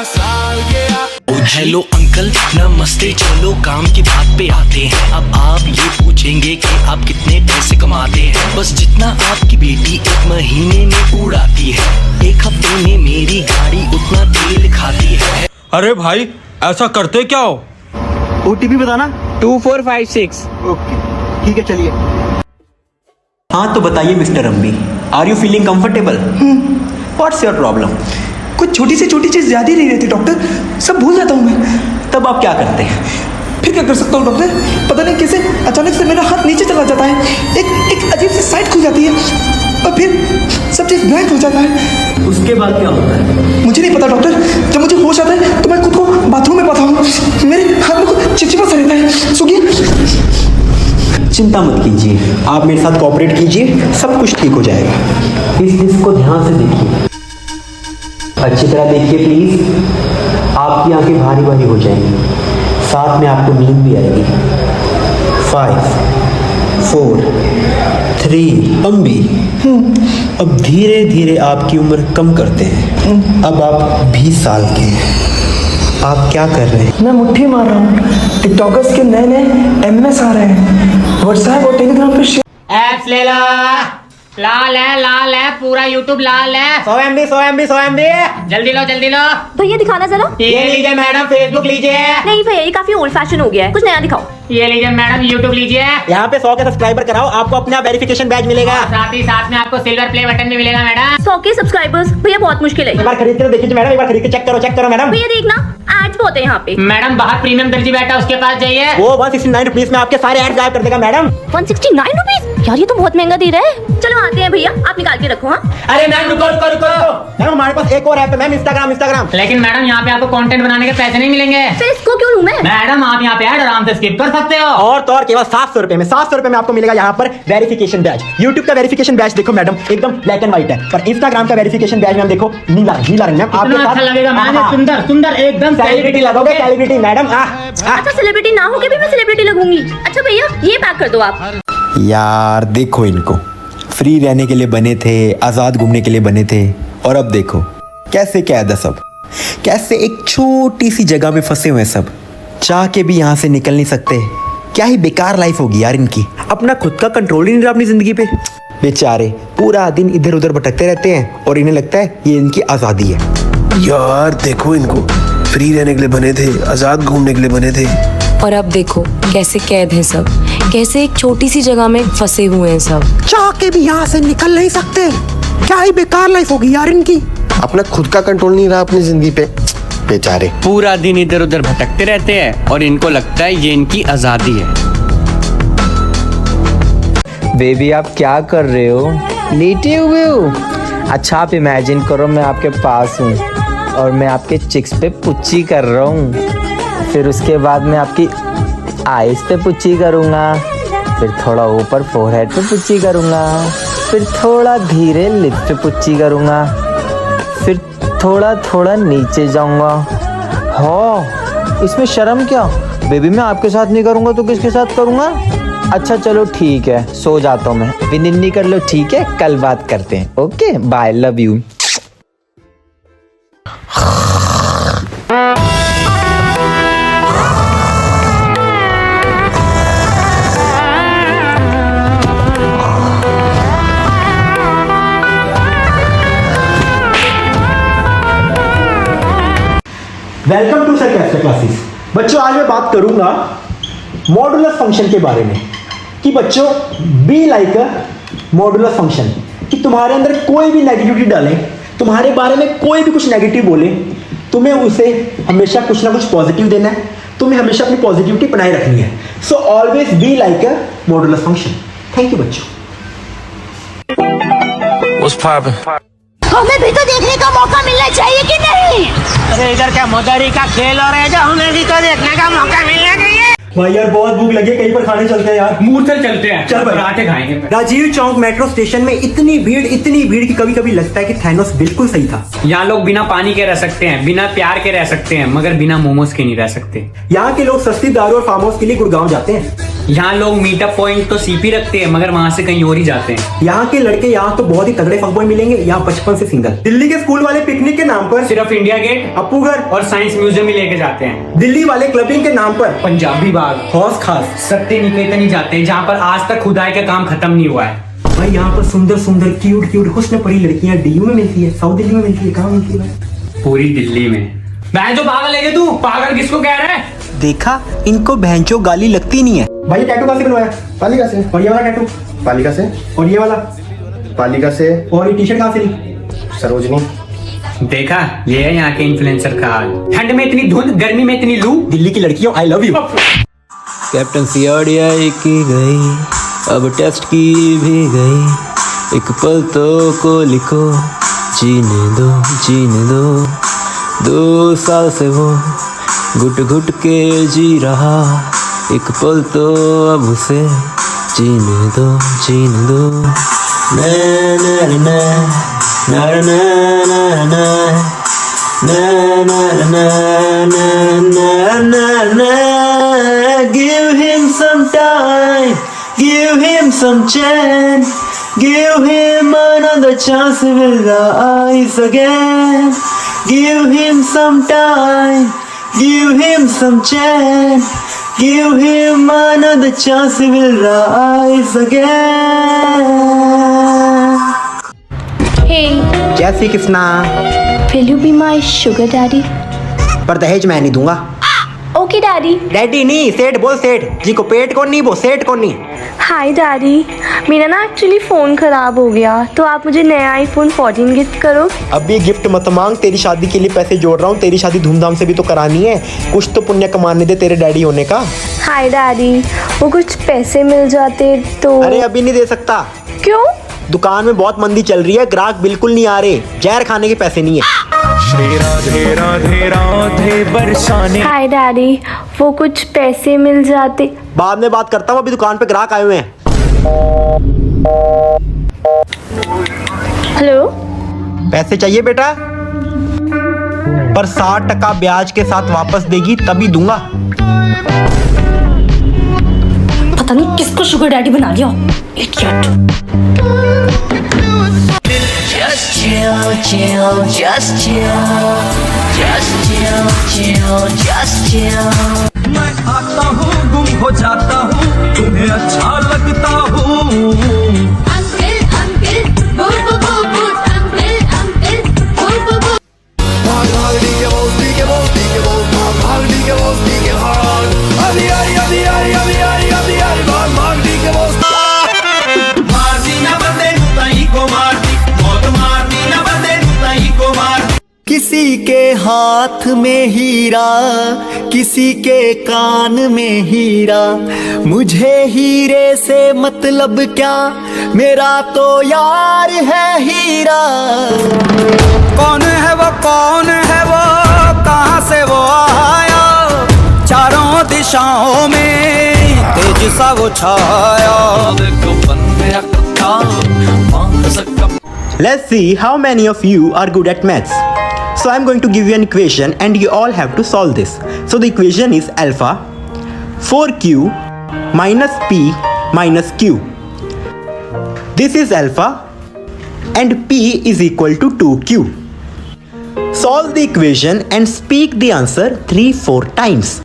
साल गया। हेलो अंकल नमस्ते, चलो काम की बात पे आते हैं। अब आप ये पूछेंगे कि आप कितने पैसे कमाते हैं। बस जितना आपकी बेटी एक महीने में उड़ाती है, एक हफ्ते में मेरी गाड़ी उतना तेल खाती है। अरे भाई ऐसा करते क्या हो? OTP बताना। 2456। ओके ठीक है चलिए। हाँ तो बताइए mister Ammi, are you feeling comfortable? What's your problem? कुछ छोटी से छोटी चीज याद ही नहीं रहती डॉक्टर, सब भूल जाता हूँ मैं। तब आप क्या करते हैं? फिर क्या कर सकता हूँ डॉक्टर? पता नहीं कैसे अचानक से मेरा हाथ नीचे चला जाता है, एक अजीब सी साइट खुल जाती है और फिर सब चीज ब्लैंक हो जाता है। उसके बाद क्या होता है? मुझे नहीं पता डॉक्टर, जब मुझे होश आता है तो मैं खुद को बाथरूम में पाता हूँ, मेरे हाथ में कुछ चिपचिपा सा रहता है। सुनिए चिंता मत कीजिए, आप मेरे साथ कोऑपरेट कीजिए, सब कुछ ठीक हो जाएगा। इस डिस्क को ध्यान से देखिए, अच्छी तरह देखिए प्लीज। आपकी आंखें भारी भारी हो जाएंगी, साथ में आपको नींद भी आएगी। 5 4 3 अम्बी। अब धीरे धीरे आपकी उम्र कम करते हैं। अब आप 20 साल के हैं। आप क्या कर रहे हैं? मैं मुट्ठी मार रहा हूँ। टिकटॉकर्स के नए नए एमएस आ रहे हैं, व्हाट्सएप और टेलीग्राम पे शेयर। एप्स ले लो, लाल है पूरा यूट्यूब लाल है। 100 MB जल्दी लो। भैया दिखाना जरा। ये लीजिए मैडम, फेसबुक लीजिए। नहीं भैया, ये काफी ओल्ड फैशन हो गया है, कुछ नया दिखाओ। ये लीजिए मैडम, यूट्यूब लीजिए। यहाँ पे 100 के सब्सक्राइबर कराओ, आपको अपना वेरिफिकेशन बैज मिलेगा। साथ ही साथ में आपको सिल्वर प्ले बटन भी मिलेगा मैडम। 100 के सब्सक्राइबर्स भैया बहुत मुश्किल है। एक बार खरीद कर देखिए मैडम, एक बार खरीद के चेक करो मैडम। भैया देखना, एड्स बहुत है यहाँ पे। मैडम बाहर प्रीमियम दर्जी बैठा, उसके पास जाइए। वो 169 रुपीज में आपके सारे एड गायब कर देगा मैडम। 169 रुपीज? यार ये तो बहुत महंगा दे रहा है। चलो आते हैं भैया, आप निकाल के रखो। हाँ अरे मैम रुको। मैम हमारे पास एक और ऐप है मैम, इंस्टाग्राम। लेकिन मैडम यहाँ पे आपको कंटेंट बनाने के पैसे नहीं मिलेंगे। फिर इसको क्यों लूं मैं? मैडम आप यहाँ पे ऐड आराम से स्किप कर सकते हो। और तो और केवल 700 रुपए में, 700 रुपए में आपको मिलेगा यहाँ पर वेरिफिकेशन बैज। यूट्यूब का वेरिफिकेशन बैज देखो मैडम, एकदम ब्लैक एंड व्हाइट है, पर इंस्टाग्राम का वेरिफिकेशन बैज मैम देखो नीला रंग मैम। आपके अच्छा लगेगा मैम, सुंदर एकदम सेलिब्रिटी लगोगे, सेलिब्रिटी मैडम। अच्छा सेलिब्रिटी ना होके भी मैं सेलिब्रिटी लगूंगी। अच्छा भैया ये पैक कर दो आप। यार देखो इनको, फ्री रहने के लिए बने थे, आजाद घूमने के लिए बने थे, और अब देखो कैसे कैद है सब, कैसे एक छोटी सी जगह में फंसे हुए सब, चाह के भी यहाँ से निकल नहीं सकते। क्या ही बेकार लाइफ होगी यार इनकी, अपना खुद का कंट्रोल ही नहीं रहा अपनी जिंदगी पे। बेचारे पूरा दिन इधर उधर भटकते रहते हैं और इन्हें लगता है ये इनकी आजादी है। यार देखो इनको, फ्री रहने के लिए बने थे, आजाद घूमने के लिए बने थे, और अब देखो कैसे कैद हैं सब, कैसे एक छोटी सी जगह में फंसे हुए हैं सब, चाह के भी यहाँ से निकल नहीं सकते। क्या ही बेकार लाइफ होगी यार इनकी, अपना खुद का कंट्रोल नहीं रहा अपनी जिंदगी पे, बेचारे पूरा दिन इधर उधर भटकते रहते हैं और इनको लगता है ये इनकी आजादी है। बेबी आप क्या कर रहे हो? लेटे हुए हो? अच्छा आप इमेजिन करो मैं आपके पास हूँ और मैं आपके चिक्स पे पुच्ची कर रहा हूँ, फिर उसके बाद मैं आपकी आइज पे पुच्ची करूँगा, फिर थोड़ा ऊपर फोरहेड पे पुच्ची करूँगा, फिर थोड़ा धीरे लिप पे पुच्ची करूँगा, फिर थोड़ा थोड़ा नीचे जाऊँगा। हो इसमें शर्म क्या? बेबी मैं आपके साथ नहीं करूँगा तो किसके साथ करूँगा? अच्छा चलो ठीक है, सो जाता हूँ मैं, विनिन्नी कर लो ठीक है, कल बात करते हैं। Okay bye, love you. Welcome to sir cafe classes. बच्चों आज मैं बात करूंगा मॉडुलस फंक्शन के बारे में, कि बच्चों be like a modulus function, कि तुम्हारे अंदर कोई भी नेगेटिविटी डाले, तुम्हारे बारे में कोई भी कुछ नेगेटिव बोले, तुम्हें उसे हमेशा कुछ ना कुछ पॉजिटिव देना है, तुम्हें हमेशा अपनी पॉजिटिविटी बनाए रखनी है। So always be like a modulus function. Thank you बच्चों। हमें भी तो देखने का मौका मिलना चाहिए कि नहीं? अरे इधर क्या मदारी का खेल हो रहा है, जो हमें भी तो देखने का मौका मिलना चाहिए। भाई यार बहुत भूख लगी है, कहीं पर खाने चलते हैं यार। मूर्छल चलते हैं, चल भाई पराठे खाएंगे। राजीव चौक मेट्रो स्टेशन में इतनी भीड़ कि कभी कभी लगता है कि थैनोस बिल्कुल सही था। यहाँ लोग बिना पानी के रह सकते हैं, बिना प्यार के रह सकते हैं, मगर बिना मोमोज के नहीं रह सकते। यहाँ के लोग सस्ती दारू और फार्म हाउस के लिए गुड़गांव जाते हैं। यहाँ लोग मीटअप पॉइंट तो सीपी रखते हैं, मगर वहाँ से कहीं और ही जाते हैं। यहाँ के लड़के यहाँ तो बहुत ही तगड़े फकबॉय मिलेंगे, यहाँ बचपन से सिंगल। दिल्ली के स्कूल वाले पिकनिक के नाम पर सिर्फ इंडिया गेट, अप्पू घर और साइंस म्यूजियम ही लेके जाते हैं। दिल्ली वाले क्लबिंग के नाम पर पंजाबी बाग, हौस खास, सत्य निकेतन ही जाते हैं, जहाँ पर आज तक खुदाई का काम खत्म नहीं हुआ है। भाई यहाँ पर सुंदर सुंदर क्यूट हुस्न परी लड़कियाँ डीयू में मिलती है, साउथ दिल्ली में मिलती है, कहाँ मिलती है? पूरी दिल्ली में। मैं जो पागल है तू, पागल किसको कह रहा है? देखा, इनको बहनचो गाली लगती नहीं है। भाई टैटू कहाँ से बनवाया? पालिका से। और ये वाला टैटू? पालिका से। और ये वाला? पालिका से। और ये टी शर्ट कहाँ से ली? सरोजनी। देखा, ये है यहाँ के इन्फ्लुएंसर का हाल। ठंड में इतनी धुंध, गर्मी में इतनी लू। दिल्ली की लड़कियों आई लव यू। कैप्टन सियाड़िया की गई, अब टेस्ट की भी गई, एक पल तो को लिखो, जीने दो 2 साल से वो घुट घुट के जी रहा, एक पल तो अब उसे जीने दो ना ना ना ना ना ना ना ना ना ना ना ना ना give him some time, give him some chance, give him another chance with the eyes again. Give him some time, give him some chance, give him another chance with the eyes again. Hey, जय Shri Krishna. will you be my sugar daddy? पर दहेज मैं नहीं दूंगा। Okay, daddy. Daddy नहीं, सेठ बोल, सेठ जी को पेट को नहीं, वो सेठ को नहीं। हाय डैडी, मेरा ना एक्चुअली फ़ोन ख़राब हो गया तो आप मुझे नया आईफोन 14 गिफ्ट करो। अब ये गिफ्ट मत मांग, तेरी शादी के लिए पैसे जोड़ रहा हूँ, तेरी शादी धूमधाम से भी तो करानी है, कुछ तो पुण्य कमाने दे तेरे डैडी होने का। हाय डैडी, वो कुछ पैसे मिल जाते तो। अरे अभी नहीं दे सकता। क्यों? दुकान में बहुत मंदी चल रही है, ग्राहक बिल्कुल नहीं आ रहे, जहर खाने के पैसे नहीं है। श्री राधे राधे राधे बरसाने। हाय डैडी, वो कुछ पैसे मिल जाते। बाद में बात करता हूँ, अभी दुकान पे ग्राहक आए हुए हैं। हेलो, पैसे चाहिए बेटा? पर 60% ब्याज के साथ वापस देगी तभी दूंगा। पता नहीं किसको शुगर डैडी बना लिया, idiot. Just chill, chill, just chill, just chill, chill, just chill. मैं आता हूँ, गुम हो जाता हूँ, तुम्हें अच्छा लगता हूँ। अंकल अंकल बोल बोल बोल अंकल अंकल बोल बोल बोल। भाग भाग डी के बोल डी के बोल डी के बोल भाग भाग डी के बोल डी के भाग। अभी आई अभी आई अभी आई अभी आई भाग भाग डी के बोल। मारती ना बंदे ताई को मारती, मौत मारती ना बंदे ताई को मारती। किसी के हाथ में हीरा, किसी के कान में हीरा, मुझे हीरे से मतलब क्या, मेरा तो यार है हीरा। कौन है वो कहाँ से वो आया, चारों दिशाओं में तेज सा वो छाया। Let's see how many of you are good at maths. So I'm going to give you an equation and you all have to solve this. So the equation is alpha 4q minus p minus q. This is alpha and p is equal to 2q. Solve the equation and speak the answer 3-4 times.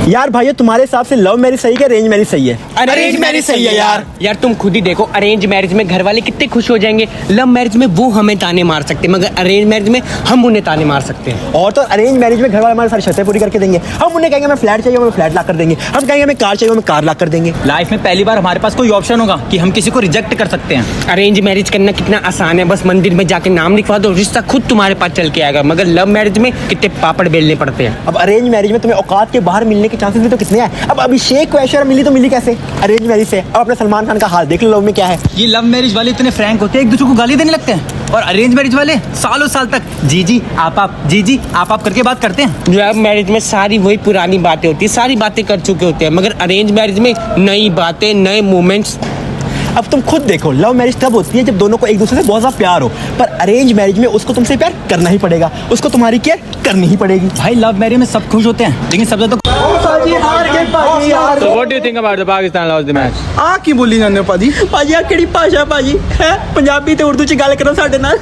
यार भाई तुम्हारे हिसाब से love marriage सही है, arrange marriage सही है? Arrange marriage सही है यार तुम खुद ही देखो, अरेंज मैरिज में घर वाले कितने खुश हो जाएंगे, लव मैरिज में वो हमें ताने मार सकते हैं, मगर अरेंज मैरिज में हम उन्हें ताने मार सकते हैं। और तो अरेंज मैरिज में घर वाले हमारी सारी शर्तें पूरी करके देंगे, हम उन्हें कहेंगे हमें फ्लैट चाहिए, हमें फ्लैट ला कर देंगे, हम कहेंगे हमें कार चाहिए, हमें कार ला कर देंगे। लाइफ में पहली बार हमारे पास कोई ऑप्शन होगा कि हम किसी को रिजेक्ट कर सकते हैं। अरेंज मैरिज करना कितना आसान है, बस मंदिर में जाके नाम लिखवा दो, रिश्ता खुद तुम्हारे पास चल के आएगा, मगर लव मैरिज में कितने पापड़ बेलने पड़ते हैं। अब अरेंज मैरिज में तुम्हें औकात के बाहर मिलने के चांसेस भी तो कितने हैं। अब अभिषेक को ऐश्वर्या मिली तो मिली कैसे? अरेंज मैरिज से। अब अपने सलमान खान का हाल देख लो, लव में क्या है। ये लव मैरिज वाले इतने फ्रैंक होते हैं, एक दूसरे को गाली देने लगते हैं, और अरेंज मैरिज वाले सालों साल तक जी जी आप जी जी आप करके बात करते हैं। लव मैरिज में सारी वही पुरानी बातें होती है, सारी बातें कर चुके होते हैं, मगर अरेंज मैरिज में नई बातें, नए मोमेंट्स। अब तुम खुद देखो, लव मैरिज तब होती है जब दोनों को एक दूसरे से बहुत ज्यादा प्यार हो, पर अरेंज मैरिज में उसको तुमसे प्यार करना ही पड़ेगा, उसको तुम्हारी केयर करनी ही पड़ेगी। भाई लव मैरिज में सब खुश होते हैं, लेकिन सब ज्यादा So what do you think about the Pakistan lost the match? ਆ ਕੀ ਬੋਲੀ ਜਾਂਦੇ ਹੋ ਭਾਜੀ? ਭਾਜੀ ਆ ਕਿਹੜੀ ਭਾਸ਼ਾ ਭਾਜੀ ਹੈ? ਪੰਜਾਬੀ ਤੇ ਉਰਦੂ ਚ ਗੱਲ ਕਰੋ ਸਾਡੇ ਨਾਲ।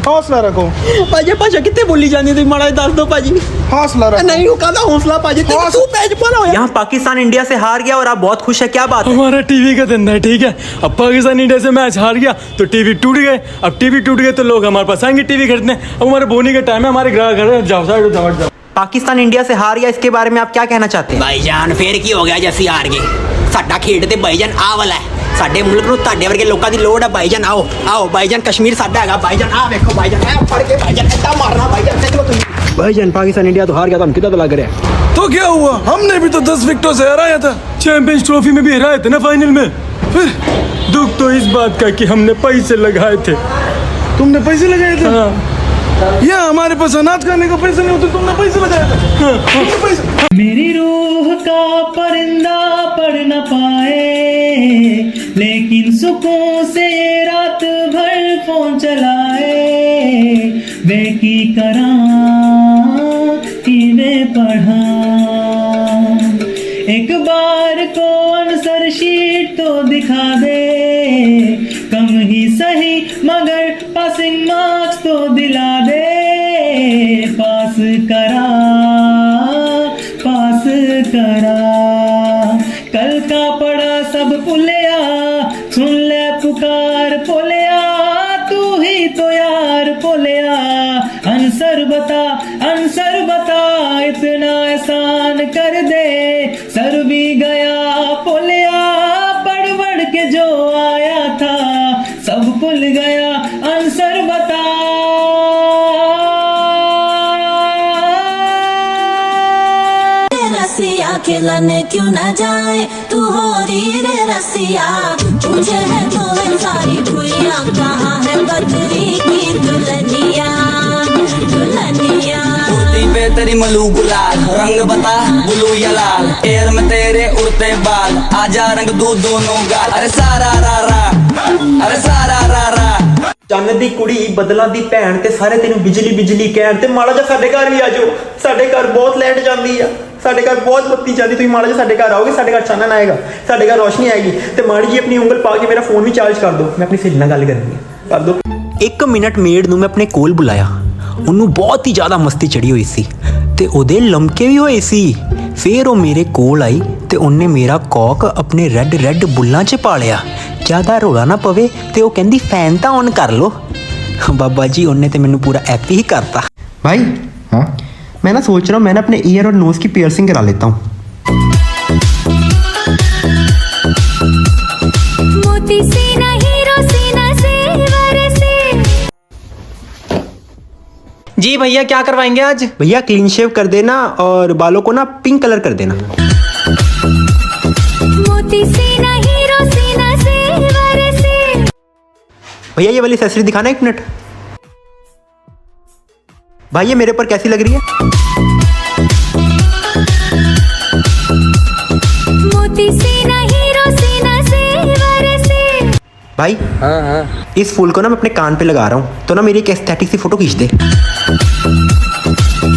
हौसला रखो ਭਾਜੀ ਭਾਸ਼ਾ ਕਿੱਥੇ ਬੋਲੀ ਜਾਂਦੀ ਤੁਸੀਂ ਮਾੜਾ ਜਿਹਾ ਦੱਸ ਦਿਓ ਭਾਜੀ। हौसला रखो। नहीं वो कहना हौसला भाजी, तू पैच पर हो। यहाँ पाकिस्तान इंडिया से हार गया और आप बहुत खुश है, क्या बात है? हमारा टीवी का धंधा है, ठीक है। अब पाकिस्तान इंडिया से मैच हार गया तो टीवी टूट गए, अब टीवी टूट गए तो लोग हमारे पास आएंगे टीवी खरीदने। अब हमारे बोनी का टाइम है, हमारे ग्राहक जाओ साइड जाओ। पाकिस्तान इंडिया से हार गया, इसके बारे में आप क्या कहना चाहते हैं? भाईजान फिर की हो गया जैसी हार गए, साडा खेड ते भाईजान आ वाला है, साडे मुल्क ਨੂੰ ਤੁਹਾਡੇ ਵਰਗੇ ਲੋਕਾਂ ਦੀ ਲੋੜ ਹੈ ਭਾਈजान। आओ आओ भाईजान, कश्मीर साडा हैगा भाईजान। आ देखो भाईजान, ऐ फड़ के भाईजान ऐसा मारना भाईजान, चलो तुम। भाईजान पाकिस्तान इंडिया तो हार गया, तो हम कितना तो लग रहे हैं। तो क्या हुआ, हमने भी तो 10 विकेटों से हराया था, चैंपियंस ट्रॉफी में भी हराए थे ना फाइनल में। फिर दुख तो इस बात का कि हमने पैसे लगाए थे। तुमने पैसे लगाए थे? हाँ। ये हमारे पास अनाज खाने का पैसा नहीं होता, तुमने पैसे लगाया था। मेरी रूह का परिंदा पढ़ न पाए, लेकिन सुकून से रात भर फोन चलाए। वे की करा कि वे पढ़ा, एक बार को आंसर शीट तो दिखा दे, कम ही सही मगर पासिंग मार्क्स तो दिला दे। पास करा, पास करा, कल का पढ़ा सब पुलिया, सुन ले पुकार पोलिया, तू ही तो यार पोलिया। आंसर बता इतना एहसान कर दे, सर भी गया पोलिया, पढ़ के जो आया था सब भूल गया। आंसर बता, रसिया खिलाने क्यों न जाए, तू हो री रे रसिया, मुझे है तो सारी भूया, कहाँ है बदरी की दुल्हनिया, दुल्हनिया। कुर्ती पे तेरी मलू गुलाल, रंग बता ब्लू या लाल, एयर में तेरे उड़ते बाल, आजा रंग दो दोनों गाल। अरे सारा रा रा, अरे सारा रा रा। चन्न दी कुड़ी बदलां दी भैन ते सारे तेनू बिजली बिजली कहण ते माड़ा जिहा साडे घर भी आ जाओ। साडे घर बहुत लाइट जांदी आ, साडे घर बहुत बत्ती जाती, तुसीं माड़ा जिहा साडे घर आओगे, साडे घर चानन आएगा, साडे घर रोशनी आएगी। ते माड़ी जी अपनी उंगल पा के मेरा फोन भी चार्ज कर दो, मैं अपनी सहेली नाल गल करनी है, कर दो। 1 मिनट मेड ਨੂੰ ਮੈਂ ਆਪਣੇ ਕੋਲ ਬੁਲਾਇਆ, ਉਹਨੂੰ ਬਹੁਤ ਹੀ ਜ਼ਿਆਦਾ ਮਸਤੀ ਚੜੀ ਹੋਈ ਸੀ ਤੇ ਉਹਦੇ ਲਮਕੇ ਵੀ ਹੋਏ ਸੀ। ਫਿਰ ਉਹ ਮੇਰੇ ਕੋਲ ਆਈ ਤੇ ਉਹਨੇ ਮੇਰਾ ਕੌਕ ਆਪਣੇ ਰੈੱਡ ਬੁੱਲਾਂ 'ਚ ਪਾ ਲਿਆ। ਜ਼ਿਆਦਾ ਰੋਲਾ ਨਾ ਪਵੇ ਤੇ ਉਹ ਕਹਿੰਦੀ ਫੈਨ ਤਾਂ ਔਨ ਕਰ ਲੋ। ਬਾਬਾ ਜੀ ਉਹਨੇ ਤੇ ਮੈਨੂੰ ਪੂਰਾ ਐਪੀ ਹੀ ਕਰਤਾ। भाई हाँ, मैं ना सोच रहा हूँ मैं ना अपने ईयर और नोज की पियर्सिंग करा लेता हूँ। मोती सीना हीरो सीना सेवर से। जी भैया क्या करवाएंगे आज? भैया क्लीन शेव कर देना और बालों को ना पिंक कलर कर देना। मोती सीना हीरो सीना सेवर से। भैया ये वाली एक्सेसरी दिखाना 1 मिनट। भाई ये मेरे पर कैसी लग रही है? मोती सीना हीरो सीना सेवर से। भाई हाँ, इस फूल को ना मैं अपने कान पे लगा रहा हूँ, तो ना मेरी एक एस्थेटिक सी फोटो खींच दे।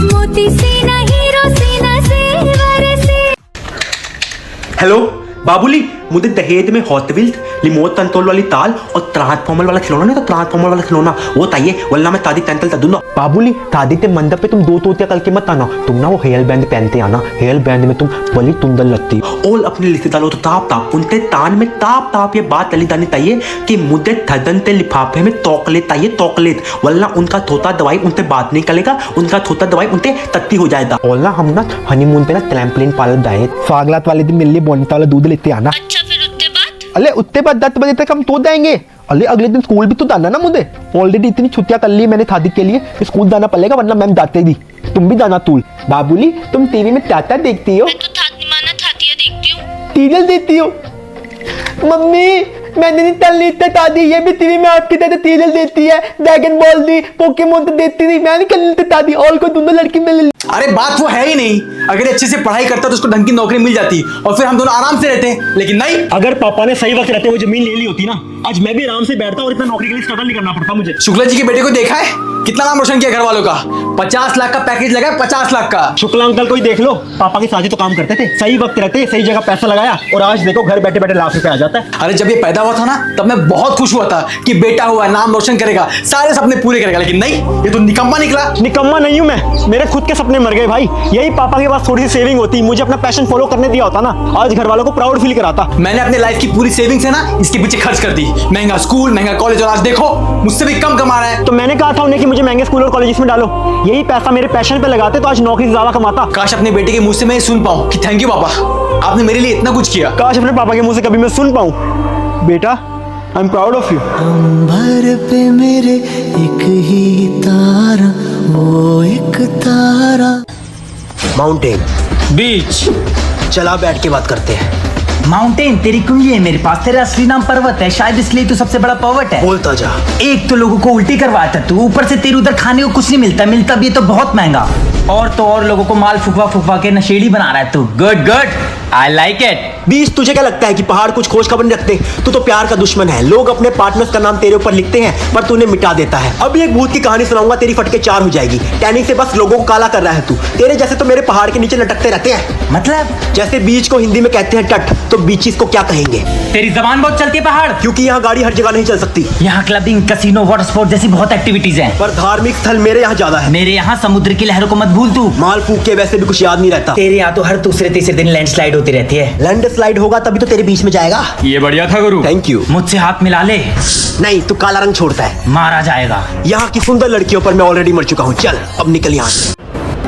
मोती सीना हीरो सीना सेवर से। हेलो बाबूली, मुझे दहेज में हॉट व्हील्स, रिमोट कंट्रोल वाली ताल और ट्रांसफॉर्मर वाला खिलौना नहीं, तो ट्रांसफॉर्मर वाला खिलौना वो चाहिए, वरना मैं तादी तंतल दूंगा। बाबूली तादी ते मंडप पे तुम 2 तोतिया करके मत आना, तुम ना वो हेयर बैंड पहनते आना, हेयर बैंड में तुम बड़ी तुंदल लगती। और अपने रिश्तेदारों तो ताप उनते तान में ताप ये बात चली जानी चाहिए कि मुझे थदन ते लिफाफे में तोकलेट चाहिए, तोकलेट, वरना उनका थोता दवाई उनते बात नहीं करेगा, उनका थोता दवाई उनते तत्ती हो जाएगा। और ना हम ना हनीमून पे ना ट्रैम्पलिन पार्लर जाए, स्वागत वाले दिन मिलने बोनता वाला दूध लेते आना। अरे उत्ते बाद 10 बजे तक हम तो जाएंगे। अरे अगले दिन स्कूल भी तो जाना ना मुझे, ऑलरेडी इतनी छुट्टियां कर ली मैंने शादी के लिए, स्कूल जाना पड़ेगा वरना मैम जाते ही। तुम भी जाना तूल। बाबूली तुम टीवी में क्या देखती हो? मैं तो देखती हूँ। सीरियल देखती हो? मम्मी मैंने नहीं तल नहीं दादी, ये भी टीवी में आपकी तरह सीरियल देती है, ड्रैगन बॉल दी, पोकेमोन तो देती नहीं, मैं नहीं कर लेती दादी, और कोई दोनों लड़की मिल। अरे बात वो है ही नहीं, अगर अच्छे से पढ़ाई करता तो उसको ढंग की नौकरी मिल जाती और फिर हम दोनों आराम से रहते, लेकिन नहीं। अगर पापा ने सही वक्त रहते हुए जमीन ले ली होती ना, आज मैं भी आराम से बैठता और इतना नौकरी के लिए स्ट्रगल नहीं करना पड़ता मुझे। शुक्ला जी के बेटे को देखा है कितना नाम रोशन किया घर वालों का, 50 लाख का पैकेज लगा, 50 लाख का। शुक्ला अंकल को ही देख लो, पापा के साथ ही तो काम करते थे, सही वक्त रहते, सही जगह पैसा लगाया और आज देखो घर बैठे बैठे लाख रुपए आ जाता है। अरे जब ये पैदा हुआ था ना तब मैं बहुत खुश हुआ था कि बेटा हुआ है, नाम रोशन करेगा, सारे सपने पूरे करेगा, लेकिन नहीं, ये तो निकम्मा निकला। निकम्मा नहीं हूं मैं, मेरे खुद के सपने मर गए भाई। यही पापा के पास थोड़ी सी सेविंग होती, मुझे अपना पैशन फॉलो करने दिया होता ना, आज घर वालों को प्राउड फील कराता। मैंने अपने लाइफ की पूरी सेविंग्स है ना इसके पीछे खर्च कर दी, महंगा स्कूल, महंगा कॉलेज, और आज देखो मुझसे भी कम कमा रहा है। तो मैंने कहा था उन्हें कि मुझे महंगे स्कूल और कॉलेज में डालो, यही पैसा मेरे पैशन पे लगाते तो आज नौकरी से ज्यादा कमाता। काश अपने बेटे के मुंह से मैं सुन पाऊं कि थैंक यू पापा, आपने मेरे लिए इतना कुछ किया। काश अपने पापा के मुंह से कभी मैं सुन पाऊं, बेटा I am proud of you. अंबर पे मेरे एक ही तारा, वो एक तारा। माउंटेन, बीच, चला बैठ के बात करते हैं। माउंटेन तेरी कुंडली है मेरे पास, तेरा असली नाम पर्वत है, शायद इसलिए तू सबसे बड़ा पर्वत है। बोलता जा। एक तो लोगों को उल्टी करवाता तू, ऊपर से तेरे उधर खाने को कुछ नहीं मिलता भी है तो बहुत महंगा, और तो और लोगों को माल फुकवा के नशेड़ी बना रहा है तू। Good good, I like it. बीस, तुझे क्या लगता है कि पहाड़ कुछ खोज खबर नहीं रखते? तू तो प्यार का दुश्मन है। लोग अपने पार्टनर्स का नाम तेरे ऊपर लिखते हैं पर तूने मिटा देता है। अभी एक भूत की कहानी सुनाऊंगा, तेरी फटके 4 हो जाएगी। टैनिंग से बस लोगों को काला कर रहा है तू। तेरे जैसे तो मेरे पहाड़ के नीचे लटकते रहते हैं। मतलब जैसे बीच को हिंदी में कहते हैं तट, तो बीचीज को क्या कहेंगे? तेरी जबान बहुत चलती है पहाड़, क्योंकि यहाँ गाड़ी हर जगह नहीं चल सकती। यहाँ क्लबिंग, कैसीनो, वाटर स्पोर्ट जैसी बहुत एक्टिविटीज हैं। पर धार्मिक स्थल मेरे यहाँ ज्यादा है। मेरे यहाँ समुद्र की लहरों को मत भूल तू। माल फूक के वैसे भी कुछ याद नहीं रहता। तेरे यहाँ तो हर दूसरे तीसरे दिन लैंडस्लाइड होती रहती है। लैंडस्लाइड होगा तभी तो तेरे बीच में जाएगा। ये बढ़िया था गुरु, थैंक यू। मुझसे हाथ मिला ले। नहीं, तू काला रंग छोड़ता है, मारा जाएगा। यहाँ की सुंदर लड़कियों पर मैं ऑलरेडी मर चुका हूँ। चल अब निकल यहाँ से।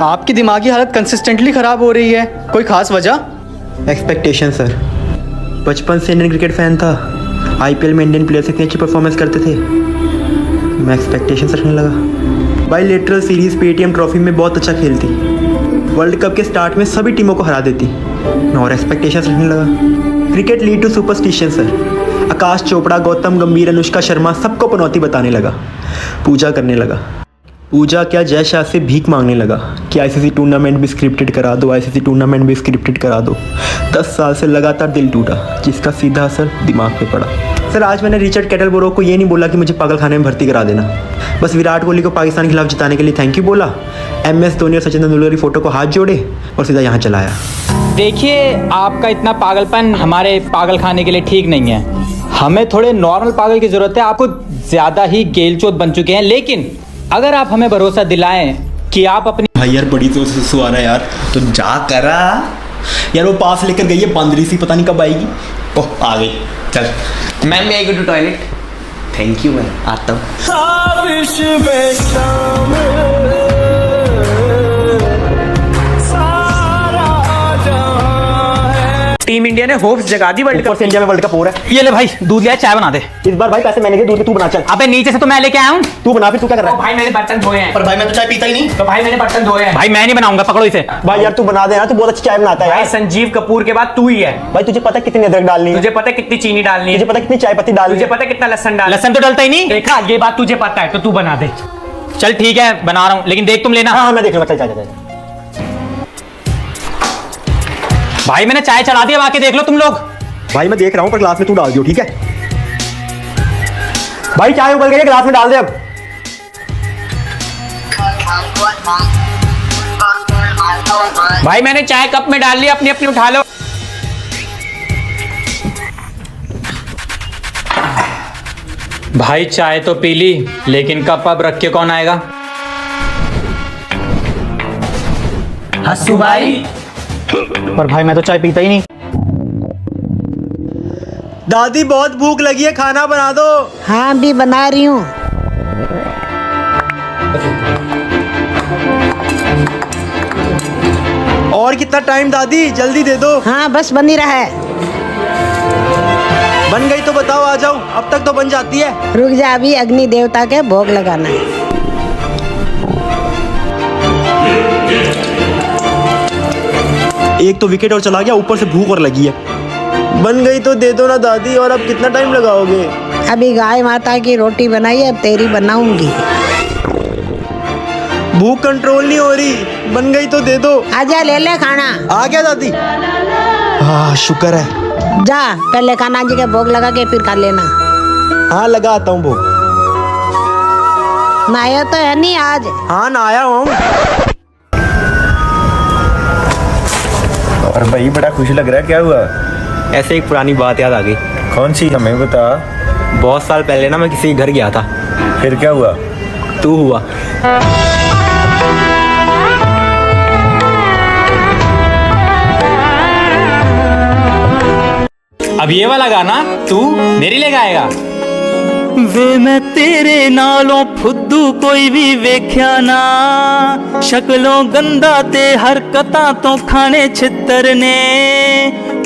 आपकी दिमागी हालत कंसिस्टेंटली खराब हो रही है, कोई खास वजह? एक्सपेक्टेशन सर, बचपन से इंडियन क्रिकेट फैन था। आईपीएल में इंडियन प्लेयर्स इतनी अच्छी परफॉर्मेंस करते थे, मैं एक्सपेक्टेशन रखने लगा। बाईलेटरल सीरीज पेटीएम ट्रॉफी में बहुत अच्छा खेलती, वर्ल्ड कप के स्टार्ट में सभी टीमों को हरा देती, मैं और एक्सपेक्टेशन रखने लगा। Cricket lead to superstition sir. Aakash Chopra, Gautam Gambhir, Anushka Sharma सबको पनौती बताने लगा, पूजा करने लगा। पूजा क्या, जय शाह से भीख मांगने लगा कि आईसीसी टूर्नामेंट भी स्क्रिप्टेड करा दो, आईसीसी टूर्नामेंट भी स्क्रिप्टेड करा दो। 10 साल से लगातार दिल टूटा, जिसका सीधा असर दिमाग पे पड़ा। सर आज मैंने रिचर्ड कैटलबरो को ये नहीं बोला कि मुझे पागल खाने में भर्ती करा देना, बस विराट कोहली को पाकिस्तान के खिलाफ जिताने के लिए थैंक यू बोला। MS धोनी और सचिन तेंदुलकर की फोटो को हाथ जोड़े और सीधा यहाँ चलाया। देखिए, आपका इतना पागलपन हमारे पागल खाने के लिए ठीक नहीं है। हमें थोड़े नॉर्मल पागल की जरूरत है। आपको ज्यादा ही गेलचोद बन चुके हैं, लेकिन अगर आप हमें भरोसा दिलाएं कि आप अपनी भाई यार बड़ी तो सुसु आ रहा है यार, तो जा करा यार। वो पास लेकर गई है बांदरी सी, पता नहीं कब आएगी। ओह आ गई, चल। मैम मैं go to toilet. Thank you, मैं आता हूँ। टीम इंडिया ने होप्स जगा दी वर्ल्ड कप से। इंडिया में वर्ल्ड कप हो रहा है। ये ले भाई, दूध लिया, चाय बना दे। इस बार भाई पैसे मैंने दिए, दूध तू बना। चल अबे नीचे से तो मैं लेके आया हूँ, तू बना। फिर तू क्या कर रहा है? भाई मैंने बर्तन धोए हैं। पर भाई मैं तो चाय पीता ही नहीं। तो भाई मैंने बर्तन धोए हैं। भाई मैं नहीं बनाऊंगा, पकड़ो इसे। भाई यार तू बना दे यार, तू बहुत अच्छी चाय बनाता है भाई यार। संजीव कपूर के बाद तू ही है। भाई तुझे पता है कितनी अदरक डालनी है? तुझे पता है कितनी चीनी डालनी है? तुझे पता है कितनी चाय पत्ती डालनी तुझे है? पता है कितना लहसुन डालना? लहसुन तो डलता ही नहीं। देखा, ये बात तुझे पता है तो तू बना दे। चल ठीक है, बना रहा हूँ, लेकिन देख तुम लेना। हाँ मैं देख लूंगा। चल। भाई मैंने चाय चढ़ा दी, अब आके देख लो तुम लोग। भाई मैं देख रहा हूँ, पर ग्लास में तू डाल दियो, ठीक है? भाई चाय उबल गई है, ग्लास में डाल दे अब। भाई मैंने चाय कप में डाल ली, अपनी अपनी उठा लो। भाई चाय तो पी ली, लेकिन कप अब रख के कौन आएगा? हंसू भाई। पर भाई मैं तो चाय पीता ही नहीं। दादी बहुत भूख लगी है, खाना बना दो। हाँ भी बना रही हूँ। और कितना टाइम दादी, जल्दी दे दो। हाँ बस बन ही रहा है। बन गई तो बताओ, आ जाओ। अब तक तो बन जाती है। रुक जा, अभी अग्नि देवता के भोग लगाना है। एक तो विकेट और चला गया, ऊपर से भूख और लगी है। बन गई तो दे दो ना दादी, और अब कितना टाइम लगाओगे? अभी गाय माता की रोटी बनाई है, अब तेरी बनाऊंगी। भूख कंट्रोल नहीं हो रही, बन गई तो दे दो। आजा ले ले खाना। आ गया दादी। हाँ शुक्र है। जा पहले कान्हा जी के भोग लगा के फिर खा लेना। हाँ लगा आता हूँ भोग। नहाया तो है नहीं आज? हाँ नहाया हूँ। और भाई बड़ा खुश लग रहा है, क्या हुआ? ऐसे एक पुरानी बात याद आ गई। कौन सी, हमें बता। बहुत साल पहले ना मैं किसी के घर गया था। फिर क्या हुआ? तू हुआ। अब ये वाला गाना तू मेरे लिए गाएगा। वे मैं तेरे नालों फुद्दू कोई भी वेख्या ना, शक्लों गंदा ते हरकतां तो खाने छित्तर ने,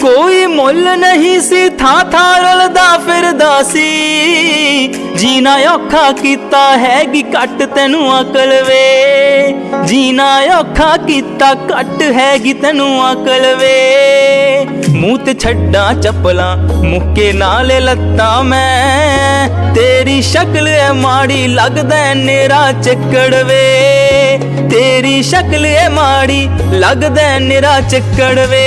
कोई मुੱਲ नहीं सी था रलदा फिरदा सी, जीना औखा कीता हैगी घट तैनू अकल वे, जीना औखा कीता घट हैगी तैनू अकल वे, ਮੂੰਹ ਤੇ ਛੱਡਾਂ ਚੱਪਲਾਂ ਮੁੱਕੇ ਨਾਲ ਲੱਤਾਂ ਮੈਂ ਤੇਰੀ ਸ਼ਕਲ ਐ ਮਾੜੀ ਲੱਗਦਾ ਨੇਰਾ ਚੱਕੜ ਵੇ ਤੇਰੀ ਸ਼ਕਲ ਐ ਮਾੜੀ ਲੱਗਦਾ ਨੇਰਾ ਚੱਕੜ ਵੇ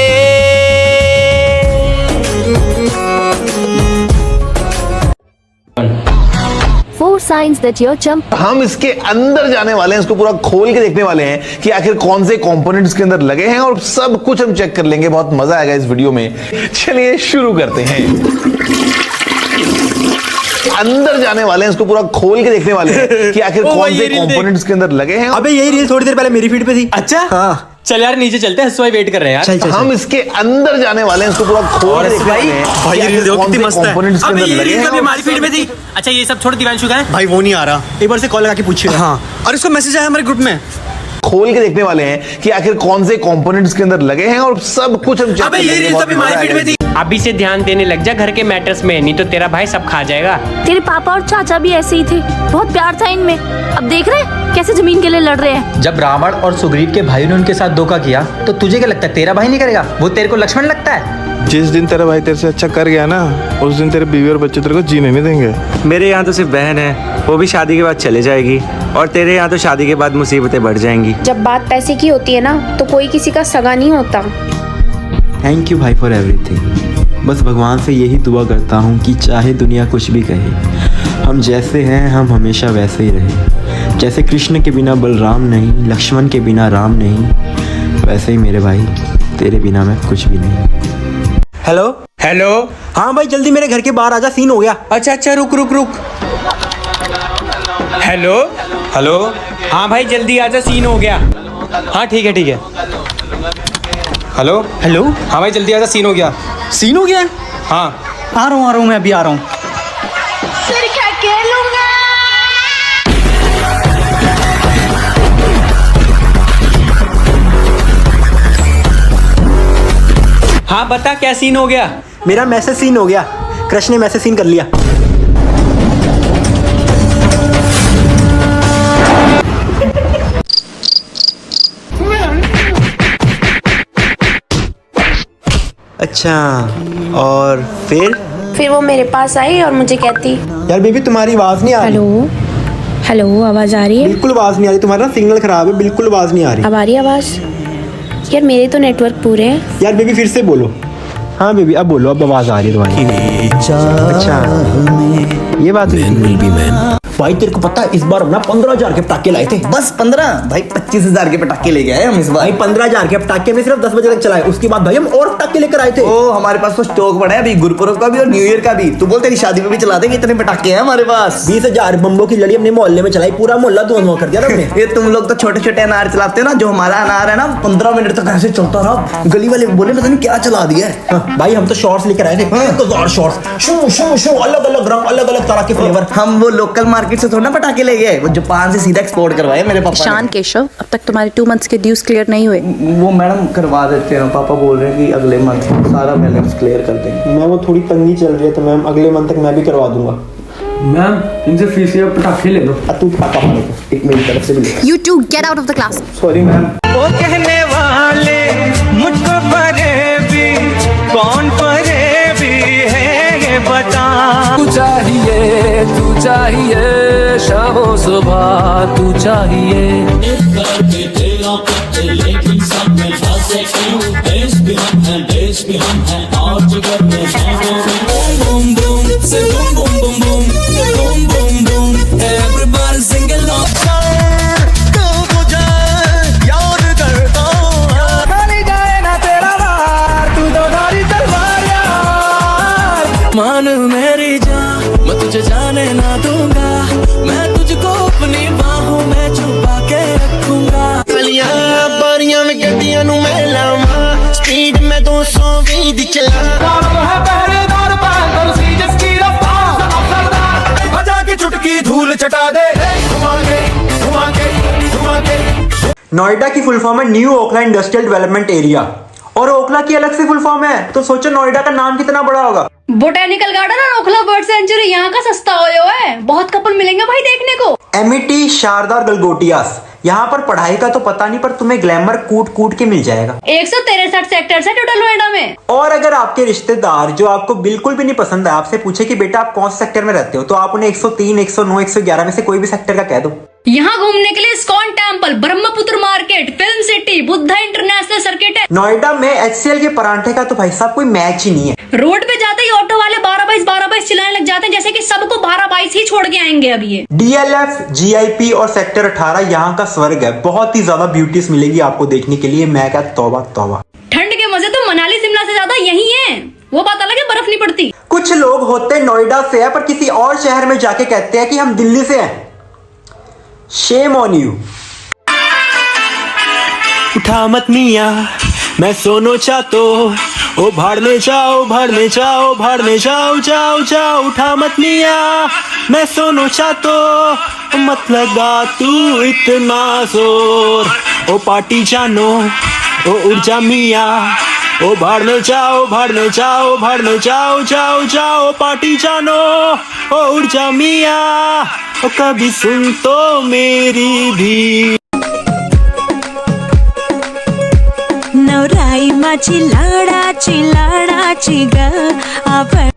Four signs that your jump. हम इसके अंदर जाने वाले हैं, इसको पूरा खोल के देखने वाले हैं कि आखिर कौन से कंपोनेंट्स के अंदर लगे हैं और सब कुछ हम चेक कर लेंगे। बहुत मजा आएगा इस वीडियो में। चलिए शुरू करते हैं। अंदर जाने वाले हैं, इसको पूरा खोल के देखने वाले हैं कि आखिर कौन से कंपोनेंट्स के अंदर लगे हैं। अबे यही रील थोड़ी देर पहले मेरी फीड पे थी। अच्छा हाँ चल यार नीचे चलते हैं, हसवाई वेट कर रहे हैं यार। चल, हम इसके अंदर जाने वाले हैं, इसको पूरा खोल के देखने वाले हैं भाई ये रील देखो कितनी मस्त है। कंपोनेंट्स के अबे अंदर ये लगे रील हैं कभी हमारी फीड में थी। अच्छा ये सब छोड़ दिवांशु का है भाई वो नहीं आ रहा, एक बार से कॉल लगा के पूछिए। हाँ और इसको मैसेज आया हमारे ग्रुप में। खोल के देखने वाले हैं कि आखिर कौन से कंपोनेंट्स के अंदर लगे हैं और सब कुछ हम चेक अबे कर ये लेंगे। रील बहुत तभी हमारी मजा फीड में आएगा। थी। अभी से ध्यान देने लग जा घर के मैटर्स में, नहीं तो तेरा भाई सब खा जाएगा। तेरे पापा और चाचा भी ऐसे ही थे, बहुत प्यार था इनमें। अब देख रहे कैसे जमीन के लिए लड़ रहे हैं। जब रावण और सुग्रीव के भाई ने उनके साथ धोखा किया तो तुझे क्या लगता है तेरा भाई नहीं करेगा? वो तेरे को लक्ष्मण लगता है? जिस दिन तेरा भाई तेरे से अच्छा कर गया ना, उस दिन तेरे बीवी और बच्चे तेरे को जीने नहीं देंगे। मेरे यहाँ तो सिर्फ बहन है, वो भी शादी के बाद चले जाएगी और तेरे यहाँ तो शादी के बाद मुसीबतें बढ़ जाएंगी। जब बात पैसे की होती है ना तो कोई किसी का सगा नहीं होता। थैंक यू भाई फॉर एवरीथिंग। बस भगवान से यही दुआ करता हूँ कि चाहे दुनिया कुछ भी कहे, हम जैसे हैं हम हमेशा वैसे ही रहे। जैसे कृष्ण के बिना बलराम नहीं, लक्ष्मण के बिना राम नहीं, वैसे ही मेरे भाई तेरे बिना मैं कुछ भी नहीं। हेलो हेलो हाँ भाई जल्दी मेरे घर के बाहर आजा, सीन हो गया। अच्छा अच्छा रुक रुक रुक। हेलो हेलो हाँ भाई जल्दी आजा, सीन हो गया। हाँ ठीक है ठीक है। हेलो हेलो हाँ भाई जल्दी आजा, सीन हो गया। सीन हो गया? हाँ आ रहा हूँ मैं अभी आ रहा हूँ। हाँ बता क्या सीन हो गया? मेरा मैसेज सीन हो गया, क्रश ने मैसेज सीन कर लिया। अच्छा और फिर वो मेरे पास आई और मुझे कहती, यार बेबी तुम्हारी आवाज नहीं आ रही। हेलो हेलो आवाज आ रही है? बिल्कुल आवाज नहीं आ रही, तुम्हारा ना सिग्नल खराब है, बिल्कुल आवाज नहीं आ रही। अब आ रही है आवाज? यार मेरे तो नेटवर्क पूरे हैं। यार बेबी फिर से बोलो। हाँ बेबी अब बोलो, अब आवाज आ रही है तुम्हारी। अच्छा ये बात हुई। भाई तेरे को पता है इस बार हम ना 15,000 के पटाखे लाए थे। बस 15 भाई 25,000 के पटाखे लेके आए हम इस बार। भाई 15,000 के पटाखे में सिर्फ 10 बजे तक चलाए, उसके बाद भाई हम और पटाखे लेकर आए थे। ओ हमारे पास तो स्टॉक पड़ा है अभी, गुरुपुरब का भी और न्यू ईयर का भी। तू बोल तेरी शादी में भी चला देंगे, इतने पटाखे हैं हमारे पास। 20,000 बम्बों की लड़ी हमने मोहल्ले में चलाई, पूरा मोहल्ला धुआं कर दिया हमने। ये तुम लोग तो छोटे छोटे अनार चलाते हो ना, जो हमारा अनार है ना 15 मिनट तक ऐसे चलता रहा। गली वाले बोले पता नहीं क्या चला दिया है। भाई हम तो शॉर्ट्स लेकर आए थे, 1000 शॉर्ट्स, शू शू शू, अलग अलग रंग, अलग अलग तरह के फ्लेवर। हम वो लोकल मार्केट से थोड़ा पटाखे ले गए, वो जापान से सीधा एक्सपोर्ट करवाए मेरे पापा। शान केशव, अब तक तुम्हारे 2 मंथ्स के ड्यूज क्लियर नहीं हुए। वो मैडम करवा देते हैं, पापा बोल रहे हैं कि अगले मंथ सारा बैलेंस क्लियर कर देंगे। मैं वो थोड़ी तंगी चल रही है तो मैम अगले मंथ तक मैं भी करवा दूंगा। मैम इनसे फीस या पटाखे ले लो। तू पटाखा मारो, एक मेरी तरफ से भी ले। You two get out of the class. Sorry ma'am. वो कहने वाले मुझको फरेबी, कौन फरेबी है ये बता। तू चाहिए शाम सुबह तू चाहिए। लेकिन सब में फंसे क्यों? देश भी हम हैं और जिगर में बूम बूम से boom boom boom boom boom boom boom everybody sing along. याद करता खाली जाए ना तेरा वार, तू तो गाड़ी तलवार यार। मान मेरी जान मैं तुझे जाने ना दूंगा, मैं तुझको अपनी बाहों में छुपा के रखूंगा। बारियां में गड्डियां नू मैं लावां, स्पीड में 220 चला। पहरेदार पागल सी जिसकी रफ्तार सरदार, बजा के चुटकी धूल चटा दे, घुमा के घुमा के घुमा के। नोएडा की फुल फॉर्म है new Okhla industrial development area, और ओखला की अलग से फुल फॉर्म है, तो सोचो नोएडा का नाम कितना बड़ा होगा। बोटेनिकल गार्डन और ओखला बर्ड सेंचुरी यहाँ का सस्ता ओयो है, बहुत कपल मिलेंगे भाई देखने को। एमिटी शारदा और गलगोटियास यहाँ पर पढ़ाई का तो पता नहीं, पर तुम्हें ग्लैमर कूट कूट के मिल जाएगा। 163 सेक्टर है टोटल नोएडा में। और अगर आपके रिश्तेदार जो आपको बिल्कुल भी नहीं पसंद है आपसे पूछे कि बेटा आप कौन से सेक्टर में रहते हो, तो आप उन्हें 103, 109, 111 में से कोई भी सेक्टर का कह दो। यहाँ घूमने के लिए ISKCON temple, Brahmaputra market, film city, Buddha international circuit है। नोएडा में HCL के परांठे का तो भाई साहब कोई मैच ही नहीं है। रोड पे जाते ही ऑटो वाले 12-22 चिल्लाने लग जाते हैं, जैसे कि सबको 12-22 ही छोड़ के आएंगे अभी ये। DLF, GIP और सेक्टर 18 यहाँ का स्वर्ग है। बहुत ही ज्यादा ब्यूटीज मिलेगी आपको देखने के लिए। मैं क्या तौबा तौबा। ठंड के मजे तो मनाली शिमला से ज्यादा यही है। वो बात अलग है, बर्फ नहीं पड़ती। कुछ लोग होते नोएडा से है पर किसी और शहर में जाके कहते हैं कि हम दिल्ली से हैं। Shame on you. उठा मत मियाँ मैं सोनो चाहतो, ओ भाड़ने जाओ भाड़ने जाओ भाड़ने जाओ जाओ जाओ। उठा मत मियाँ मैं सोनो चाहतो, मत लगा तू इतना जोर। ओ पार्टी जानो ओ ऊर्जा मियाँ, ओ भाड़ने जाओ भाड़ने जाओ भाड़ने जाओ जाओ जाओ। पार्टी जानो ओ ऊर्जा मियाँ, ओ कभी सुन तो मेरी भी। नवराई माझी लाडाची ग आपण